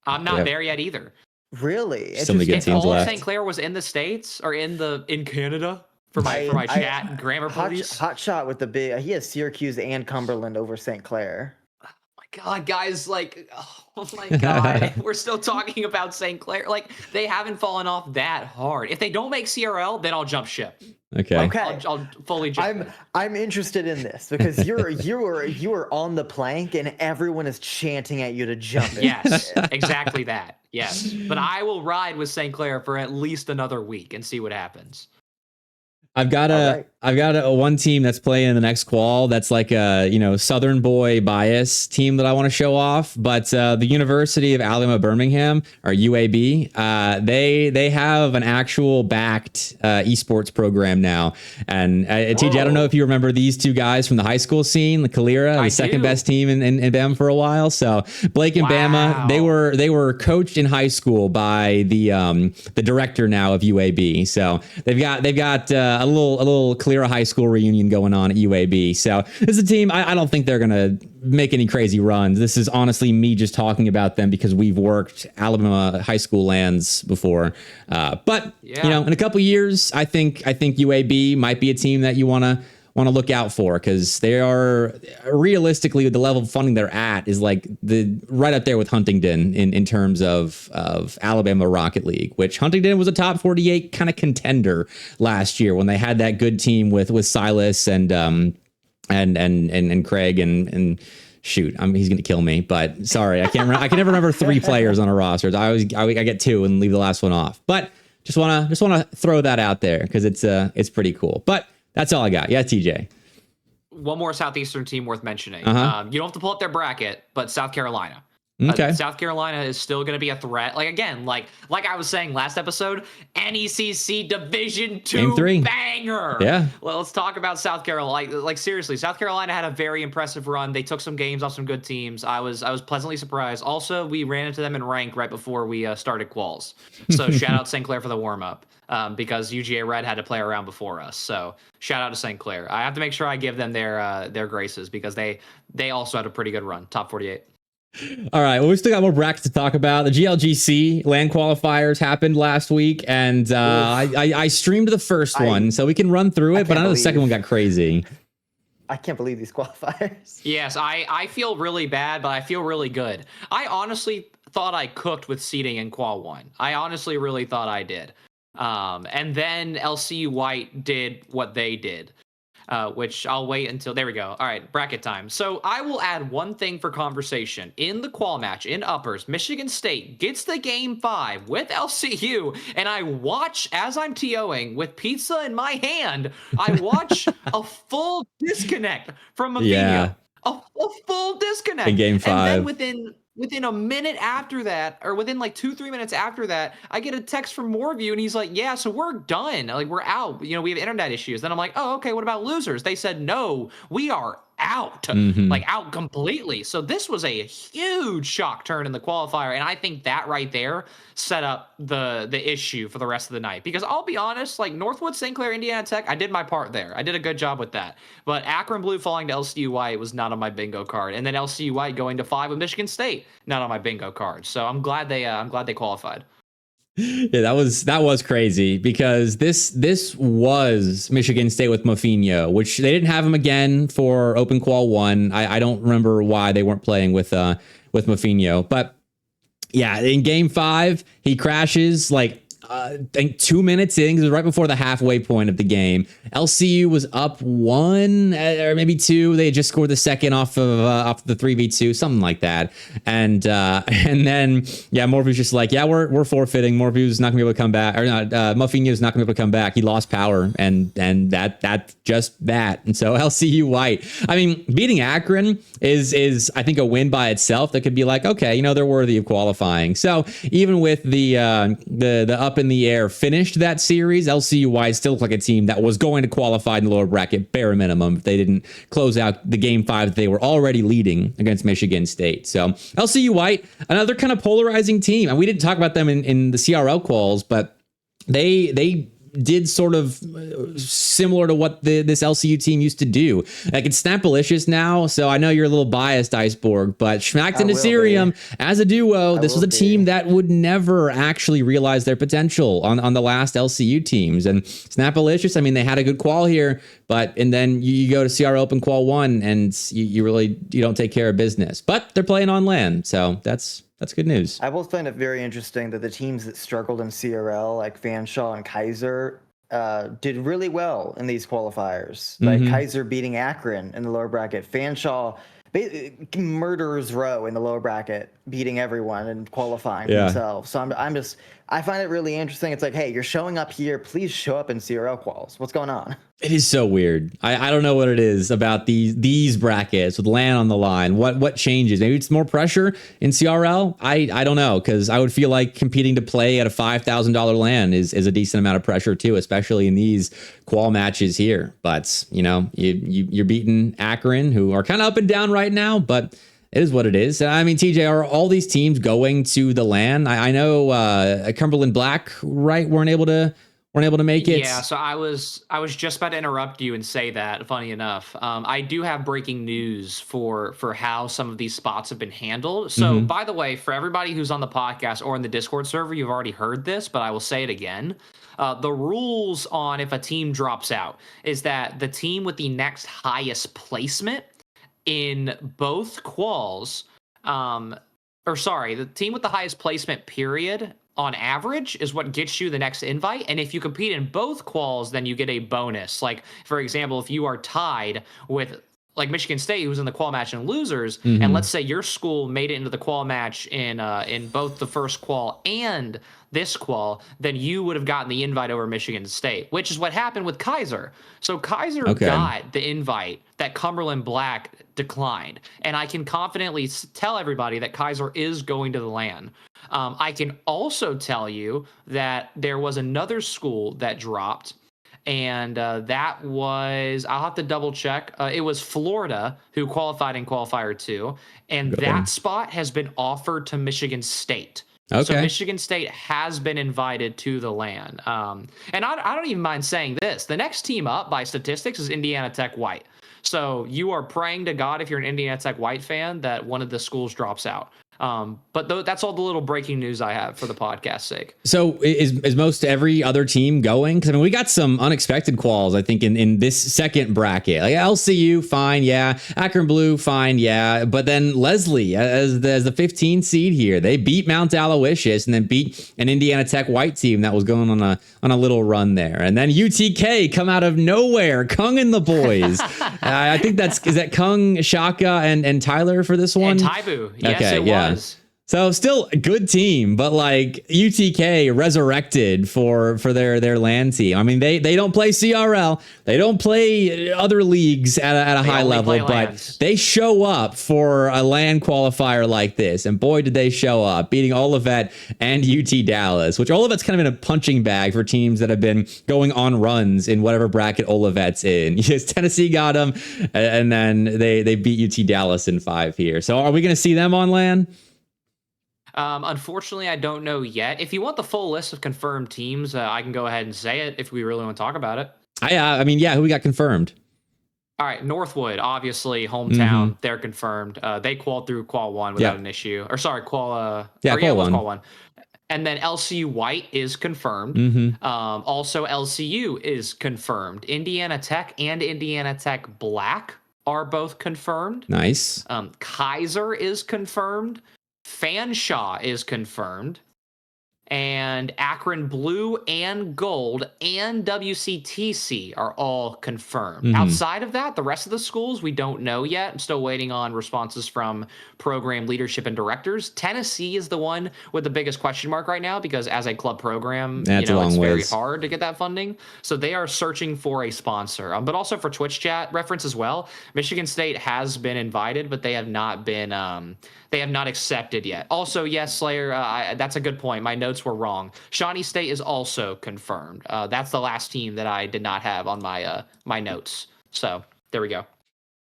Speaker 3: I'm not there yet either.
Speaker 2: Really?
Speaker 1: So many good teams left.
Speaker 3: St. Clair was in the States or in Canada, for my chat and grammar police.
Speaker 2: Hot shot with the big. He has Syracuse and Cumberland over St. Clair.
Speaker 3: God, guys, like, oh my God, we're still talking about St. Clair. Like, they haven't fallen off that hard. If they don't make CRL, then I'll jump ship.
Speaker 1: Okay.
Speaker 3: I'll fully jump.
Speaker 2: I'm interested in this because you are on the plank and everyone is chanting at you to jump in.
Speaker 3: Yes, exactly that. Yes, but I will ride with St. Clair for at least another week and see what happens.
Speaker 1: I've got a one team that's playing in the next qual that's like a Southern boy bias team that I want to show off, but the University of Alabama Birmingham, or UAB, they have an actual backed esports program now. And TJ, I don't know if you remember these two guys from the high school scene, the Calera, the second best team in Bama for a while. So Blake and Bama, they were coached in high school by the director now of UAB. So they've got a little Calera High School reunion going on at UAB. So this is a team, I don't think they're going to make any crazy runs. This is honestly me just talking about them because we've worked Alabama high school LANs before. But in a couple years, I think UAB might be a team that you want to look out for, because they are realistically, the level of funding they're at is like right up there with Huntingdon in terms of Alabama Rocket League, which Huntingdon was a top 48 kind of contender last year when they had that good team with Silas and Craig and shoot, he's gonna kill me, but sorry, I can never remember three players on a roster. I get two and leave the last one off, but just wanna throw that out there because it's pretty cool. But that's all I got. Yeah, TJ.
Speaker 3: One more Southeastern team worth mentioning. You don't have to pull up their bracket, but South Carolina.
Speaker 1: Okay.
Speaker 3: South Carolina is still going to be a threat. Like, again, like I was saying last episode, NECC Division II banger.
Speaker 1: Yeah.
Speaker 3: Well, let's talk about South Carolina. Like seriously, South Carolina had a very impressive run. They took some games off some good teams. I was pleasantly surprised. Also, we ran into them in rank right before we started quals. So shout out St. Clair for the warm up. Because UGA Red had to play around before us. So shout out to St. Clair. I have to make sure I give them their graces because they also had a pretty good run, top 48.
Speaker 1: All right, well, we still got more brackets to talk about. The GLGC LAN qualifiers happened last week, and I streamed the first one, so we can run through it, but I know the second one got crazy.
Speaker 2: I can't believe these qualifiers.
Speaker 3: Yes, I feel really bad, but I feel really good. I honestly thought I cooked with seeding in Qual 1. I honestly really thought I did. And then LCU White did what they did. Which I'll wait until, there we go. All right, bracket time. So I will add one thing for conversation. In the qual match, in uppers, Michigan State gets the game 5 with LCU, and I watch, as I'm TOing, with pizza in my hand, I watch a full disconnect from Mavinho.
Speaker 1: Yeah.
Speaker 3: A full disconnect.
Speaker 1: In game 5.
Speaker 3: And then within a minute after that, or within like 2-3 minutes after that, I get a text from Moorview and he's like, yeah, so we're done. Like, we're out. We have internet issues. Then I'm like, oh, okay, what about losers? They said, no, we are out, like out completely. So this was a huge shock turn in the qualifier. And I think that right there set up the issue for the rest of the night, because I'll be honest, like Northwood, St. Clair, Indiana Tech, I did my part there. I did a good job with that. But Akron Blue falling to LCU White was not on my bingo card. And then LCU White going to 5 with Michigan State, not on my bingo card. So I'm glad they qualified.
Speaker 1: Yeah, that was crazy, because this was Michigan State with Mafinho, which they didn't have him again for Open Qual 1. I don't remember why they weren't playing with Mafinho, but yeah, in game 5 he crashes like I think 2 minutes in, because it was right before the halfway point of the game. LCU was up 1 or maybe 2. They had just scored the second off the 3v2, something like that. And then Morphew's just like, yeah, we're forfeiting. Morphew's not gonna be able to come back, or not. Muffinho's not gonna be able to come back. He lost power, and that's just that. And so LCU White, I mean, beating Akron is I think a win by itself that could be like, okay, they're worthy of qualifying. So even with the up in the air finished that series, LCU White still looked like a team that was going to qualify in the lower bracket bare minimum if they didn't close out the game 5 that they were already leading against Michigan State. So LCU White, another kind of polarizing team, and we didn't talk about them in the CRL quals, but they did sort of similar to what this LCU team used to do. Like, it's Snapalicious now, so I know you're a little biased, Iceborg, but Schmacked and Aserium as a duo, this was a team that would never actually realize their potential on the last LCU teams. And Snapalicious, I mean, they had a good qual here, and then you go to CR Open Qual 1 and you don't take care of business. But they're playing on LAN, so that's good news.
Speaker 2: I will find it very interesting that the teams that struggled in CRL, like Fanshawe and Kaiser, did really well in these qualifiers. Like Kaiser beating Akron in the lower bracket, Fanshawe murderers row in the lower bracket, beating everyone and qualifying themselves. So I find it really interesting. It's like, hey, you're showing up here, please show up in CRL quals. What's going on?
Speaker 1: It is so weird. I don't know what it is about these brackets with LAN on the line. What changes? Maybe it's more pressure in CRL. I don't know, because I would feel like competing to play at a $5,000 LAN is a decent amount of pressure too, especially in these qual matches here. But you're beating Akron, who are kind of up and down right now, but it is what it is. I mean, TJ, are all these teams going to the LAN? I know Cumberland Black, right, weren't able to make it.
Speaker 3: Yeah, so I was just about to interrupt you and say that, funny enough. I do have breaking news for how some of these spots have been handled. So by the way, for everybody who's on the podcast or in the Discord server, you've already heard this, but I will say it again. The rules on if a team drops out is that the team with the next highest placement in both quals, the team with the highest placement period on average is what gets you the next invite. And if you compete in both quals, then you get a bonus. Like, for example, if you are tied with like Michigan State, who's in the qual match and losers, and let's say your school made it into the qual match in both the first qual and this qual, then you would have gotten the invite over Michigan State, which is what happened with Kaiser. So Kaiser got the invite that Cumberland Black declined. And I can confidently tell everybody that Kaiser is going to the LAN. I can also tell you that there was another school that dropped, and that was, I'll have to double check. It was Florida, who qualified in Qualifier 2, and that spot has been offered to Michigan State. Okay. So Michigan State has been invited to the LAN. And I don't even mind saying this. The next team up by statistics is Indiana Tech White. So you are praying to God, if you're an Indiana Tech White fan, that one of the schools drops out. But that's all the little breaking news I have for the podcast's sake.
Speaker 1: So is most every other team going? Because I mean, we got some unexpected quals, I think, in this second bracket. Like LCU, fine, yeah. Akron Blue, fine, yeah. But then Leslie, as the 15 seed here, they beat Mount Aloysius and then beat an Indiana Tech White team that was going on a little run there. And then UTK come out of nowhere, Kung and the boys. I think is that Kung, Shaka, and Tyler for this one?
Speaker 3: And Taibu. Yes, it was.
Speaker 1: So still a good team, but like UTK resurrected for their LAN team. I mean, they don't play CRL, they don't play other leagues at a high level, but they show up for a LAN qualifier like this, and boy did they show up, beating Olivet and UT Dallas, which Olivet's kind of in a punching bag for teams that have been going on runs in whatever bracket Olivet's in. Yes, Tennessee got them, and then they beat UT Dallas in 5 here. So are we going to see them on LAN?
Speaker 3: Unfortunately, I don't know yet. If you want the full list of confirmed teams, I can go ahead and say it if we really want to talk about it.
Speaker 1: I mean, who we got confirmed?
Speaker 3: All right, Northwood, obviously, hometown, they're confirmed. They qualified through Qual 1 without an issue. Or sorry, Qual 1. And then LCU White is confirmed. Also, LCU is confirmed. Indiana Tech and Indiana Tech Black are both confirmed.
Speaker 1: Nice.
Speaker 3: Kaiser is confirmed. Fanshawe is confirmed, and Akron Blue and Gold and WCTC are all confirmed. Outside of that, the rest of the schools we don't know yet. I'm still waiting on responses from program leadership and directors. Tennessee is the one with the biggest question mark right now, because as a club program, it's very hard to get that funding. So they are searching for a sponsor, but also for Twitch chat reference as well. Michigan State has been invited, but they have not been they have not accepted yet. Also, yes, Slayer, that's a good point. My notes were wrong. Shawnee State is also confirmed. That's the last team that I did not have on my my notes. So there we go.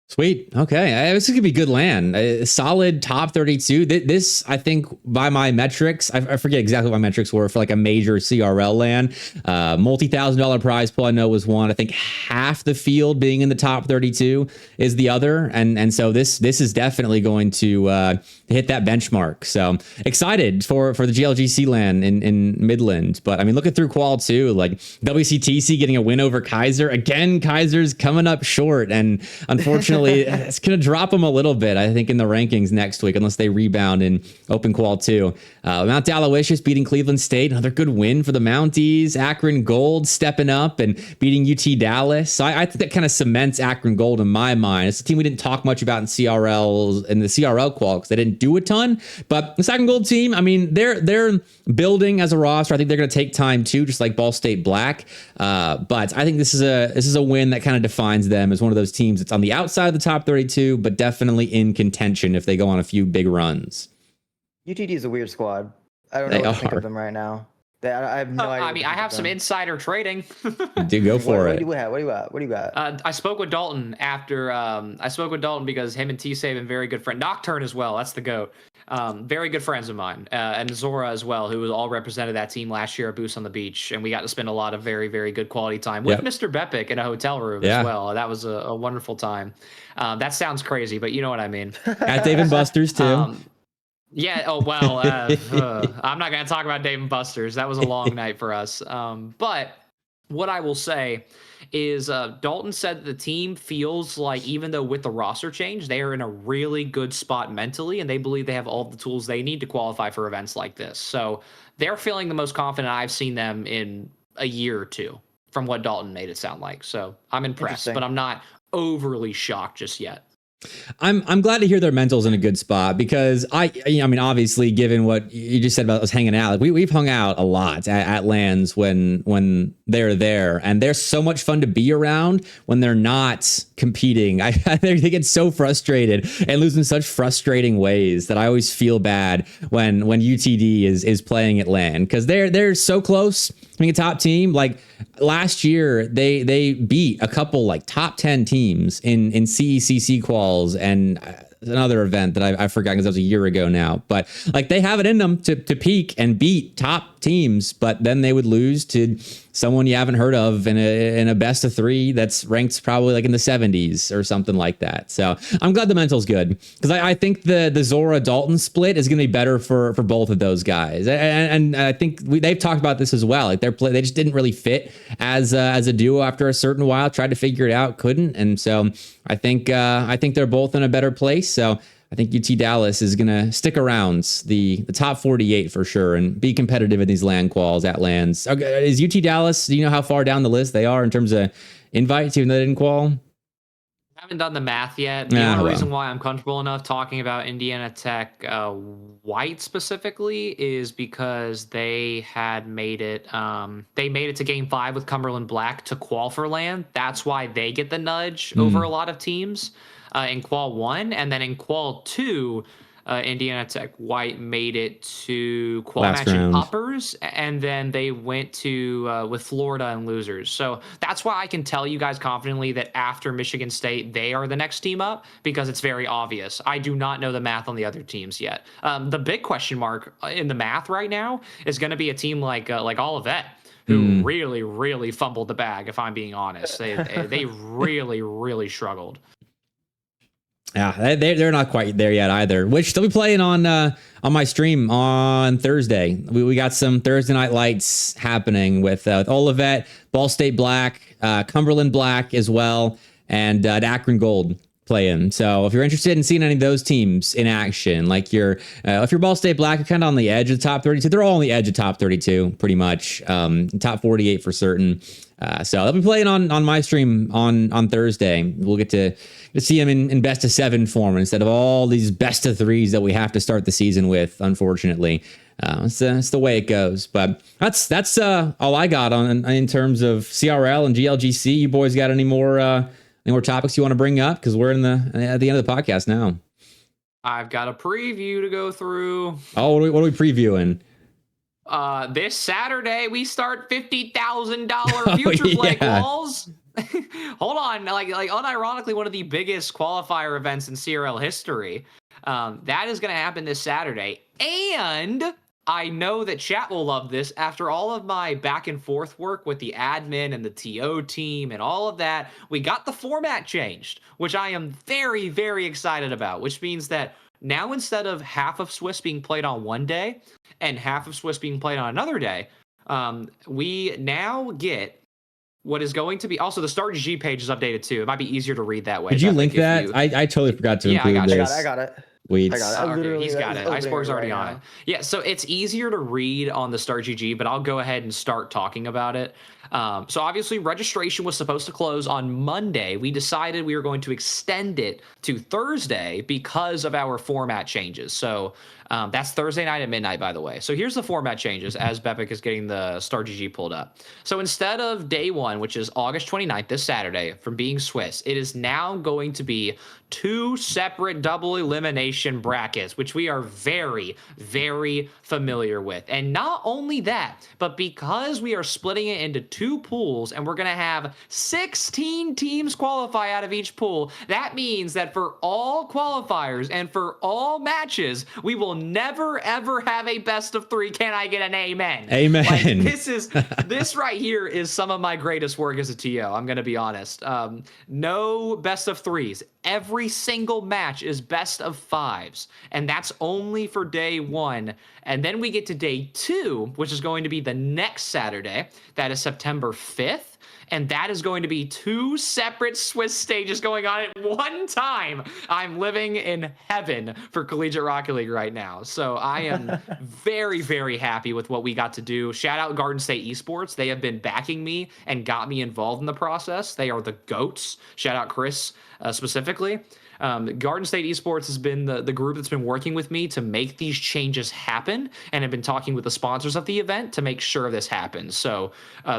Speaker 1: Sweet. Okay. This is going to be good LAN. A solid top 32. This, I think, by my metrics, I forget exactly what my metrics were for like a major CRL LAN. Multi-$1,000 prize pool, I know, was one. I think half the field being in the top 32 is the other. And so this is definitely going to hit that benchmark. So excited for the GLGC LAN in Midland. But I mean, looking through Qual too, like WCTC getting a win over Kaiser. Again, Kaiser's coming up short. And unfortunately, it's going to drop them a little bit, I think, in the rankings next week, unless they rebound in Open Qual 2. Mount Aloysius beating Cleveland State. Another good win for the Mounties. Akron Gold stepping up and beating UT Dallas. So I think that kind of cements Akron Gold in my mind. It's a team we didn't talk much about in the CRL Qual because they didn't do a ton. But the Akron Gold team, I mean, they're building as a roster. I think they're going to take time too, just like Ball State Black. But I think this is a win that kind of defines them as one of those teams that's on the outside of the top 32, but definitely in contention if they go on a few big runs.
Speaker 2: UTD is a weird squad. I don't know what to think of them right now. I have no idea.
Speaker 3: I mean, I have some insider trading.
Speaker 1: Do go for it.
Speaker 2: What do you got?
Speaker 3: I spoke with Dalton after. I spoke with Dalton because him and T-Save have been very good friend. Nocturne as well. That's the GOAT. Very good friends of mine, and Zora as well, who was all represented that team last year at Boost on the Beach, and we got to spend a lot of very, very good quality time with MrBepic in a hotel room as well. That was a wonderful time. That sounds crazy, but you know what I mean.
Speaker 1: At Dave & Buster's too.
Speaker 3: Yeah. Oh, well, I'm not going to talk about Dave & Buster's. That was a long night for us. But what I will say is Dalton said that the team feels like, even though with the roster change, they are in a really good spot mentally, and they believe they have all the tools they need to qualify for events like this. So they're feeling the most confident I've seen them in a year or two, from what Dalton made it sound like. So I'm impressed, but I'm not overly shocked just yet.
Speaker 1: I'm glad to hear their mental's in a good spot, because I mean, obviously, given what you just said about us hanging out, like we've hung out a lot at LANs when they're there, and they're so much fun to be around when they're not competing. They get so frustrated and lose in such frustrating ways that I always feel bad when UTD is playing at LAN, because they're so close being a top team. Like last year, they beat a couple like top 10 teams in CECC quals and another event that I forgot because that was a year ago now. But like they have it in them to peak and beat top teams, but then they would lose to someone you haven't heard of in a best of 3 that's ranked probably like in the 70s or something like that. So I'm glad the mental's good, because I think the Zora Dalton split is going to be better for both of those guys. And I think they've talked about this as well. Like they just didn't really fit as a duo after a certain while. Tried to figure it out, couldn't. And so I think they're both in a better place. So I think UT Dallas is going to stick around the top 48 for sure and be competitive in these LAN quals at LANs. Is UT Dallas, do you know how far down the list they are in terms of invites, even though they didn't qual?
Speaker 3: I haven't done the math yet. The only reason why I'm comfortable enough talking about Indiana Tech White specifically is because they had made it. They made it to Game 5 with Cumberland Black to qual for LAN. That's why they get the nudge over a lot of teams in Qual 1, and then in Qual 2. Indiana Tech White made it to qual match in uppers, and then they went to with Florida and losers. So that's why I can tell you guys confidently that after Michigan State, they are the next team up, because it's very obvious. I do not know the math on the other teams yet. The big question mark in the math right now is going to be a team like Olivet, who really, really fumbled the bag, if I'm being honest. They really, really struggled.
Speaker 1: Yeah, they're not quite there yet either, which they'll be playing on my stream on Thursday. We got some Thursday night lights happening with Olivet, Ball State Black, Cumberland Black as well, and Akron Gold playing. So if you're interested in seeing any of those teams in action, like if you're Ball State Black, you're kind of on the edge of the top 32. They're all on the edge of top 32, pretty much. Top 48 for certain. So they'll be playing on my stream on Thursday. We'll get to see them in best of 7 form instead of all these best of 3s that we have to start the season with, unfortunately. It's the way it goes. But that's all I got in terms of CRL and GLGC. You boys got any more topics you want to bring up? Because we're at the end of the podcast now.
Speaker 3: I've got a preview to go through.
Speaker 1: Oh, what are we previewing?
Speaker 3: This Saturday we start $50,000 future play quals. hold on, like unironically, one of the biggest qualifier events in CRL history. That is going to happen this Saturday, and I know that chat will love this. After all of my back and forth work with the admin and the TO team and all of that, we got the format changed, which I am very, very excited about, which means that now instead of half of Swiss being played on one day and half of Swiss being played on another day, we now get what is going to be also the Start GG page is updated too. It might be easier to read that way.
Speaker 1: Did you link that? I totally forgot to include this.
Speaker 2: I got it.
Speaker 1: Wait.
Speaker 2: I got it.
Speaker 3: Okay, he's got it. Iceborg's already on it. Yeah, so it's easier to read on the Start GG, but I'll go ahead and start talking about it. So obviously registration was supposed to close on Monday. We decided we were going to extend it to Thursday because of our format changes. So that's Thursday night at midnight, by the way. So here's the format changes as Bepic is getting the Start GG pulled up. So instead of day one, which is August 29th, this Saturday, from being Swiss, it is now going to be 2 separate double elimination brackets, which we are very, very familiar with. And not only that, but because we are splitting it into 2 pools and we're going to have 16 teams qualify out of each pool, that means that for all qualifiers and for all matches, we will never, ever have a best of 3. Can I get an amen?
Speaker 1: Amen.
Speaker 3: Like, this right here is some of my greatest work as a TO. I'm going to be honest. No best of 3s. Every single match is best of 5s, and that's only for day 1. And then we get to day 2, which is going to be the next Saturday. That is September 5th. And that is going to be 2 separate Swiss stages going on at one time. I'm living in heaven for Collegiate Rocket League right now. So I am very, very happy with what we got to do. Shout out Garden State Esports. They have been backing me and got me involved in the process. They are the GOATs. Shout out Chris specifically. Garden State Esports has been the group that's been working with me to make these changes happen, and have been talking with the sponsors of the event to make sure this happens. So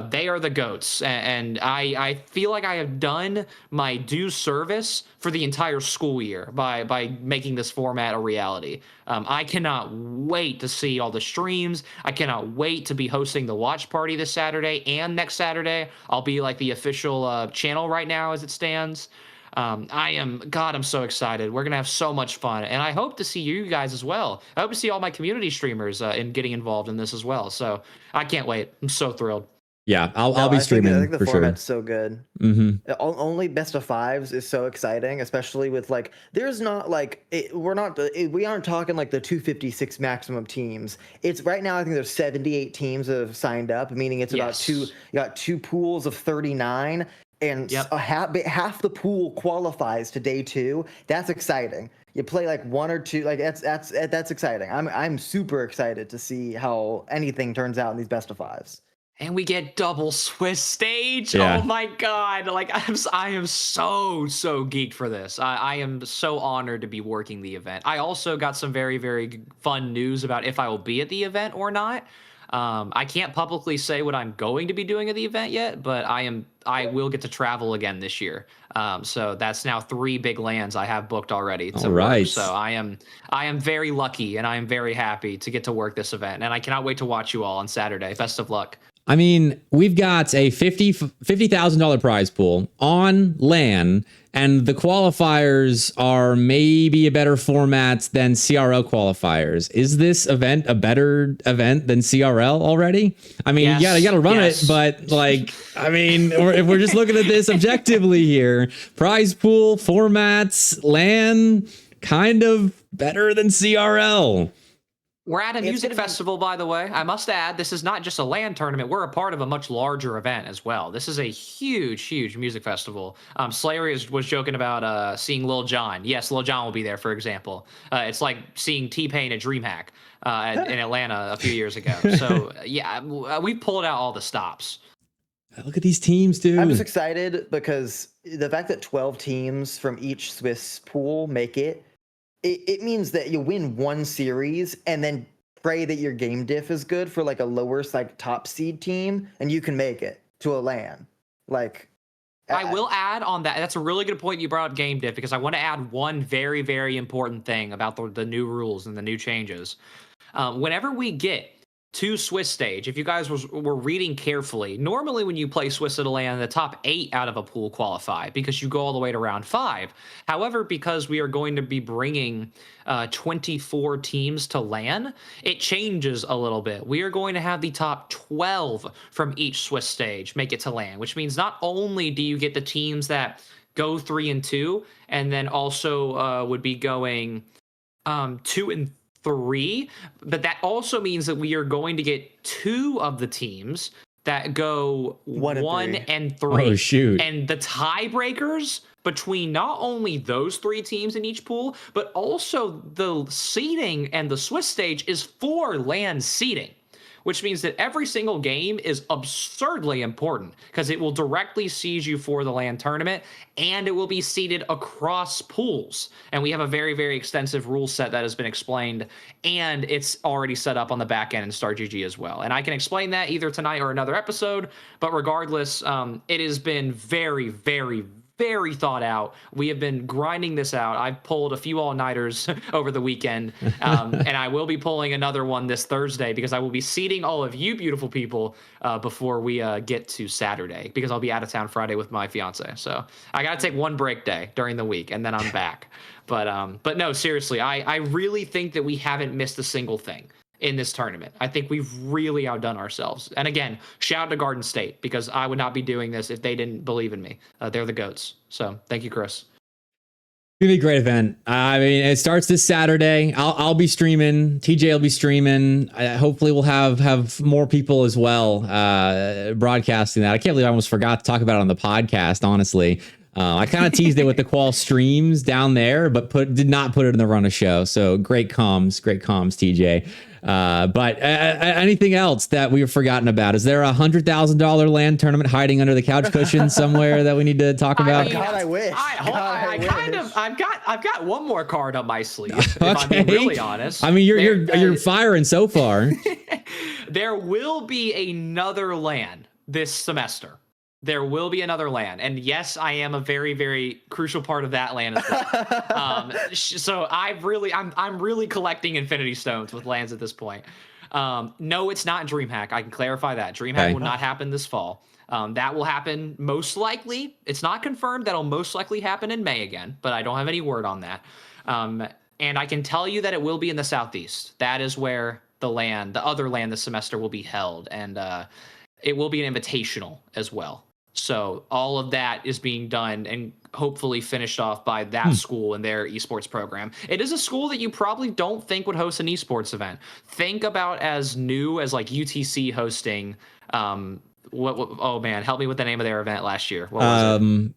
Speaker 3: they are the GOATs, and I feel like I have done my due service for the entire school year by making this format a reality. I cannot wait to see all the streams. I cannot wait to be hosting the watch party this Saturday and next Saturday. I'll be like the official channel right now as it stands. I'm so excited. We're going to have so much fun. And I hope to see you guys as well. I hope to see all my community streamers in getting involved in this as well. So I can't wait. I'm so thrilled.
Speaker 1: Yeah, I'll be streaming.
Speaker 2: I think the
Speaker 1: for
Speaker 2: format's
Speaker 1: sure.
Speaker 2: so good.
Speaker 1: Mm-hmm.
Speaker 2: Only best of 5s is so exciting, especially with like, there's not like, we aren't talking like the 256 maximum teams. It's right now, I think there's 78 teams that have signed up, meaning it's about you got 2 pools of 39. And half the pool qualifies to day 2. That's exciting. You play like 1 or 2, like that's exciting. I'm super excited to see how anything turns out in these best of 5s.
Speaker 3: And we get double Swiss stage.
Speaker 1: Yeah.
Speaker 3: Oh my God. Like I am so geeked for this. I am so honored to be working the event. I also got some very, very fun news about if I will be at the event or not. I can't publicly say what I'm going to be doing at the event yet, but I will get to travel again this year. So that's now 3 big lands I have booked already to work. So I am very lucky, and I am very happy to get to work this event, and I cannot wait to watch you all on Saturday. Best of luck.
Speaker 1: I mean, we've got a $50,000 prize pool on LAN, and the qualifiers are maybe a better format than CRL qualifiers. Is this event a better event than CRL already? I mean, you gotta run it, but like, I mean, if we're just looking at this objectively here, prize pool, formats, LAN, kind of better than CRL.
Speaker 3: We're at a music festival, by the way. I must add, this is not just a LAN tournament. We're a part of a much larger event as well. This is a huge, huge music festival. Slayer was joking about seeing Lil Jon. Yes, Lil Jon will be there, for example. It's like seeing T-Pain at DreamHack in Atlanta a few years ago. So, yeah, we pulled out all the stops.
Speaker 1: Look at these teams, dude.
Speaker 2: I'm just excited because the fact that 12 teams from each Swiss pool make it means that you win 1 series and then pray that your game diff is good for like a lower like top seed team, and you can make it to a LAN. Like,
Speaker 3: I will add on that. That's a really good point you brought up game diff, because I want to add one very, very important thing about the new rules and the new changes. Whenever we get to Swiss stage. If you guys were reading carefully, normally when you play Swiss at a LAN, the top 8 out of a pool qualify because you go all the way to round 5. However, because we are going to be bringing 24 teams to LAN, it changes a little bit. We are going to have the top 12 from each Swiss stage make it to LAN, which means not only do you get the teams that go 3 and 2, and then also would be going 2 and 3, but that also means that we are going to get 2 of the teams that go 1 and 3.
Speaker 1: Oh, shoot.
Speaker 3: And the tiebreakers between not only those 3 teams in each pool, but also the seeding and the Swiss stage is for LAN seeding, which means that every single game is absurdly important because it will directly seed you for the LAN tournament, and it will be seeded across pools. And we have a very, very extensive rule set that has been explained, and it's already set up on the back end in StarGG as well. And I can explain that either tonight or another episode, but regardless, it has been very, very, very thought out. We have been grinding this out. I've pulled a few all-nighters over the weekend, and I will be pulling another one this Thursday because I will be seating all of you beautiful people before we get to Saturday, because I'll be out of town Friday with my fiance. So I got to take one break day during the week, and then I'm back. But no, seriously, I really think that we haven't missed a single thing in this tournament. I think we've really outdone ourselves. And again, shout out to Garden State, because I would not be doing this if they didn't believe in me. They're the GOATs. So thank you, Chris.
Speaker 1: It's gonna be a great event. I mean, it starts this Saturday. I'll be streaming. TJ will be streaming. Hopefully, we'll have more people as well broadcasting that. I can't believe I almost forgot to talk about it on the podcast. Honestly, I kind of teased it with the QUAL streams down there, but did not put it in the run of show. So great comms, TJ. But anything else that we've forgotten about? Is there $100,000 LAN tournament hiding under the couch cushion somewhere that we need to talk about?
Speaker 2: God, I wish.
Speaker 3: I've got one more card up my sleeve. If I'm being really honest.
Speaker 1: I mean, you're firing so far.
Speaker 3: There will be another LAN this semester. There will be another LAN, and yes, I am a very, very crucial part of that LAN as well. So I'm really collecting Infinity Stones with LANs at this point. No, it's not DreamHack. I can clarify that. DreamHack will not happen this fall. That will happen most likely. It's not confirmed. That'll most likely happen in May again, but I don't have any word on that. And I can tell you that it will be in the Southeast. That is where the other LAN this semester will be held, and it will be an invitational as well. So all of that is being done and hopefully finished off by that school and their esports program. It is a school that you probably don't think would host an esports event. Think about as new as like UTC hosting. Oh man, help me with the name of their event last year. What was it?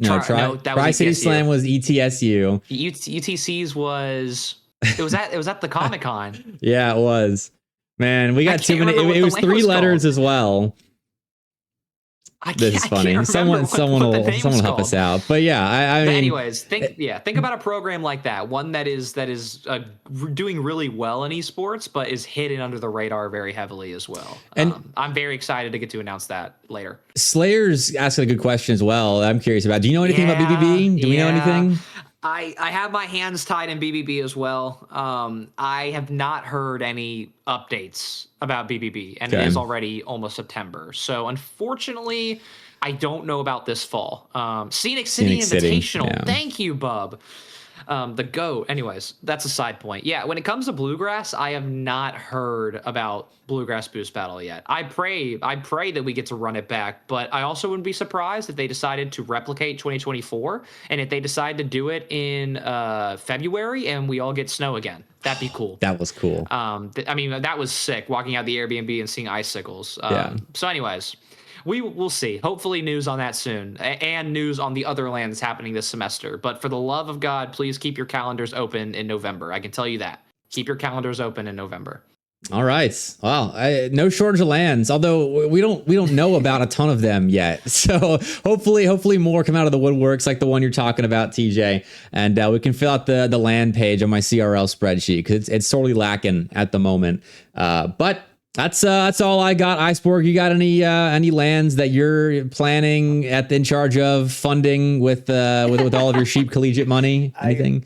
Speaker 1: No, Tri-City Slam was ETSU.
Speaker 3: UTC's was at the Comic-Con.
Speaker 1: Yeah, it was. Man, we got too many. It was 3 letters as well. This is funny. Someone will help us out. But yeah, I mean.
Speaker 3: Anyways, think about a program like that. One that is doing really well in esports, but is hidden under the radar very heavily as well. And I'm very excited to get to announce that later.
Speaker 1: Slayer's asking a good question as well. I'm curious about. Do you know anything about BBB? Do we know anything?
Speaker 3: I have my hands tied in BBB as well. I have not heard any updates about BBB, and it is already almost September. So unfortunately, I don't know about this fall. Scenic City Invitational. Yeah. Thank you, Bub. The GOAT. Anyways, that's a side point. Yeah, when it comes to Bluegrass, I have not heard about Bluegrass Boost Battle yet. I pray that we get to run it back, but I also wouldn't be surprised if they decided to replicate 2024, and if they decide to do it in February and we all get snow again. That'd be cool.
Speaker 1: That was cool.
Speaker 3: I mean, that was sick, walking out the Airbnb and seeing icicles. So anyways, we'll see. Hopefully news on that soon, and news on the other LANs happening this semester. But for the love of God, please keep your calendars open in November. I can tell you that. Keep your calendars open in November.
Speaker 1: All right. Well, no shortage of LANs, although we don't know about a ton of them yet. So hopefully more come out of the woodworks, like the one you're talking about, TJ, and we can fill out the LAN page on my CRL spreadsheet, because it's sorely lacking at the moment. But That's all I got. Iceborg, you got any lands that you're planning in charge of funding with all of your sheep collegiate money? Anything?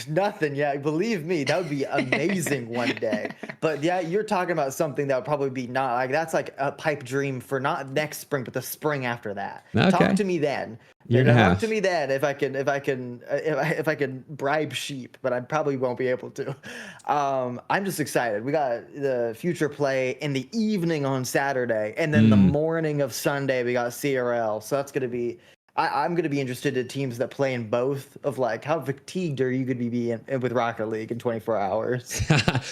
Speaker 2: Nothing. Yeah, believe me, that would be amazing one day. But yeah, you're talking about something that would probably be not like that's like a pipe dream for not next spring, but the spring after that.
Speaker 1: Okay.
Speaker 2: Talk to me then.
Speaker 1: Talk
Speaker 2: to me then if I can bribe sheep, but I probably won't be able to. I'm just excited. We got the future play in the evening on Saturday, and then the morning of Sunday we got CRL. So that's gonna be. I'm gonna be interested in teams that play in both. Of like, how fatigued are you gonna be with Rocket League in 24 hours?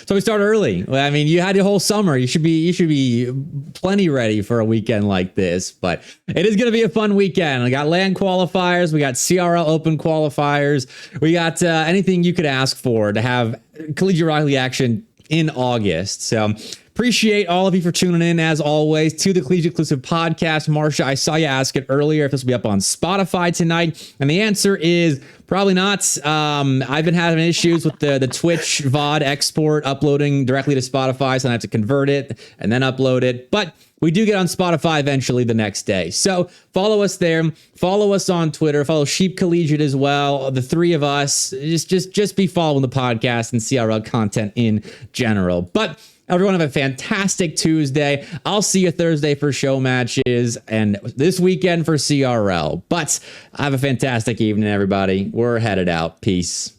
Speaker 1: So we start early. I mean, you had your whole summer. You should be plenty ready for a weekend like this. But it is gonna be a fun weekend. We got LAN qualifiers. We got CRL open qualifiers. We got anything you could ask for to have Collegiate Rocket League action in August. So appreciate all of you for tuning in, as always, to the Collegiate Exclusive Podcast. Marsha, I saw you ask it earlier if this will be up on Spotify tonight, and the answer is probably not. I've been having issues with the Twitch VOD export uploading directly to Spotify, so I have to convert it and then upload it. But we do get on Spotify eventually the next day. So follow us there. Follow us on Twitter. Follow Sheep Collegiate as well. The three of us. Just be following the podcast and CRL content in general. But everyone have a fantastic Tuesday. I'll see you Thursday for show matches and this weekend for CRL. But have a fantastic evening, everybody. We're headed out. Peace.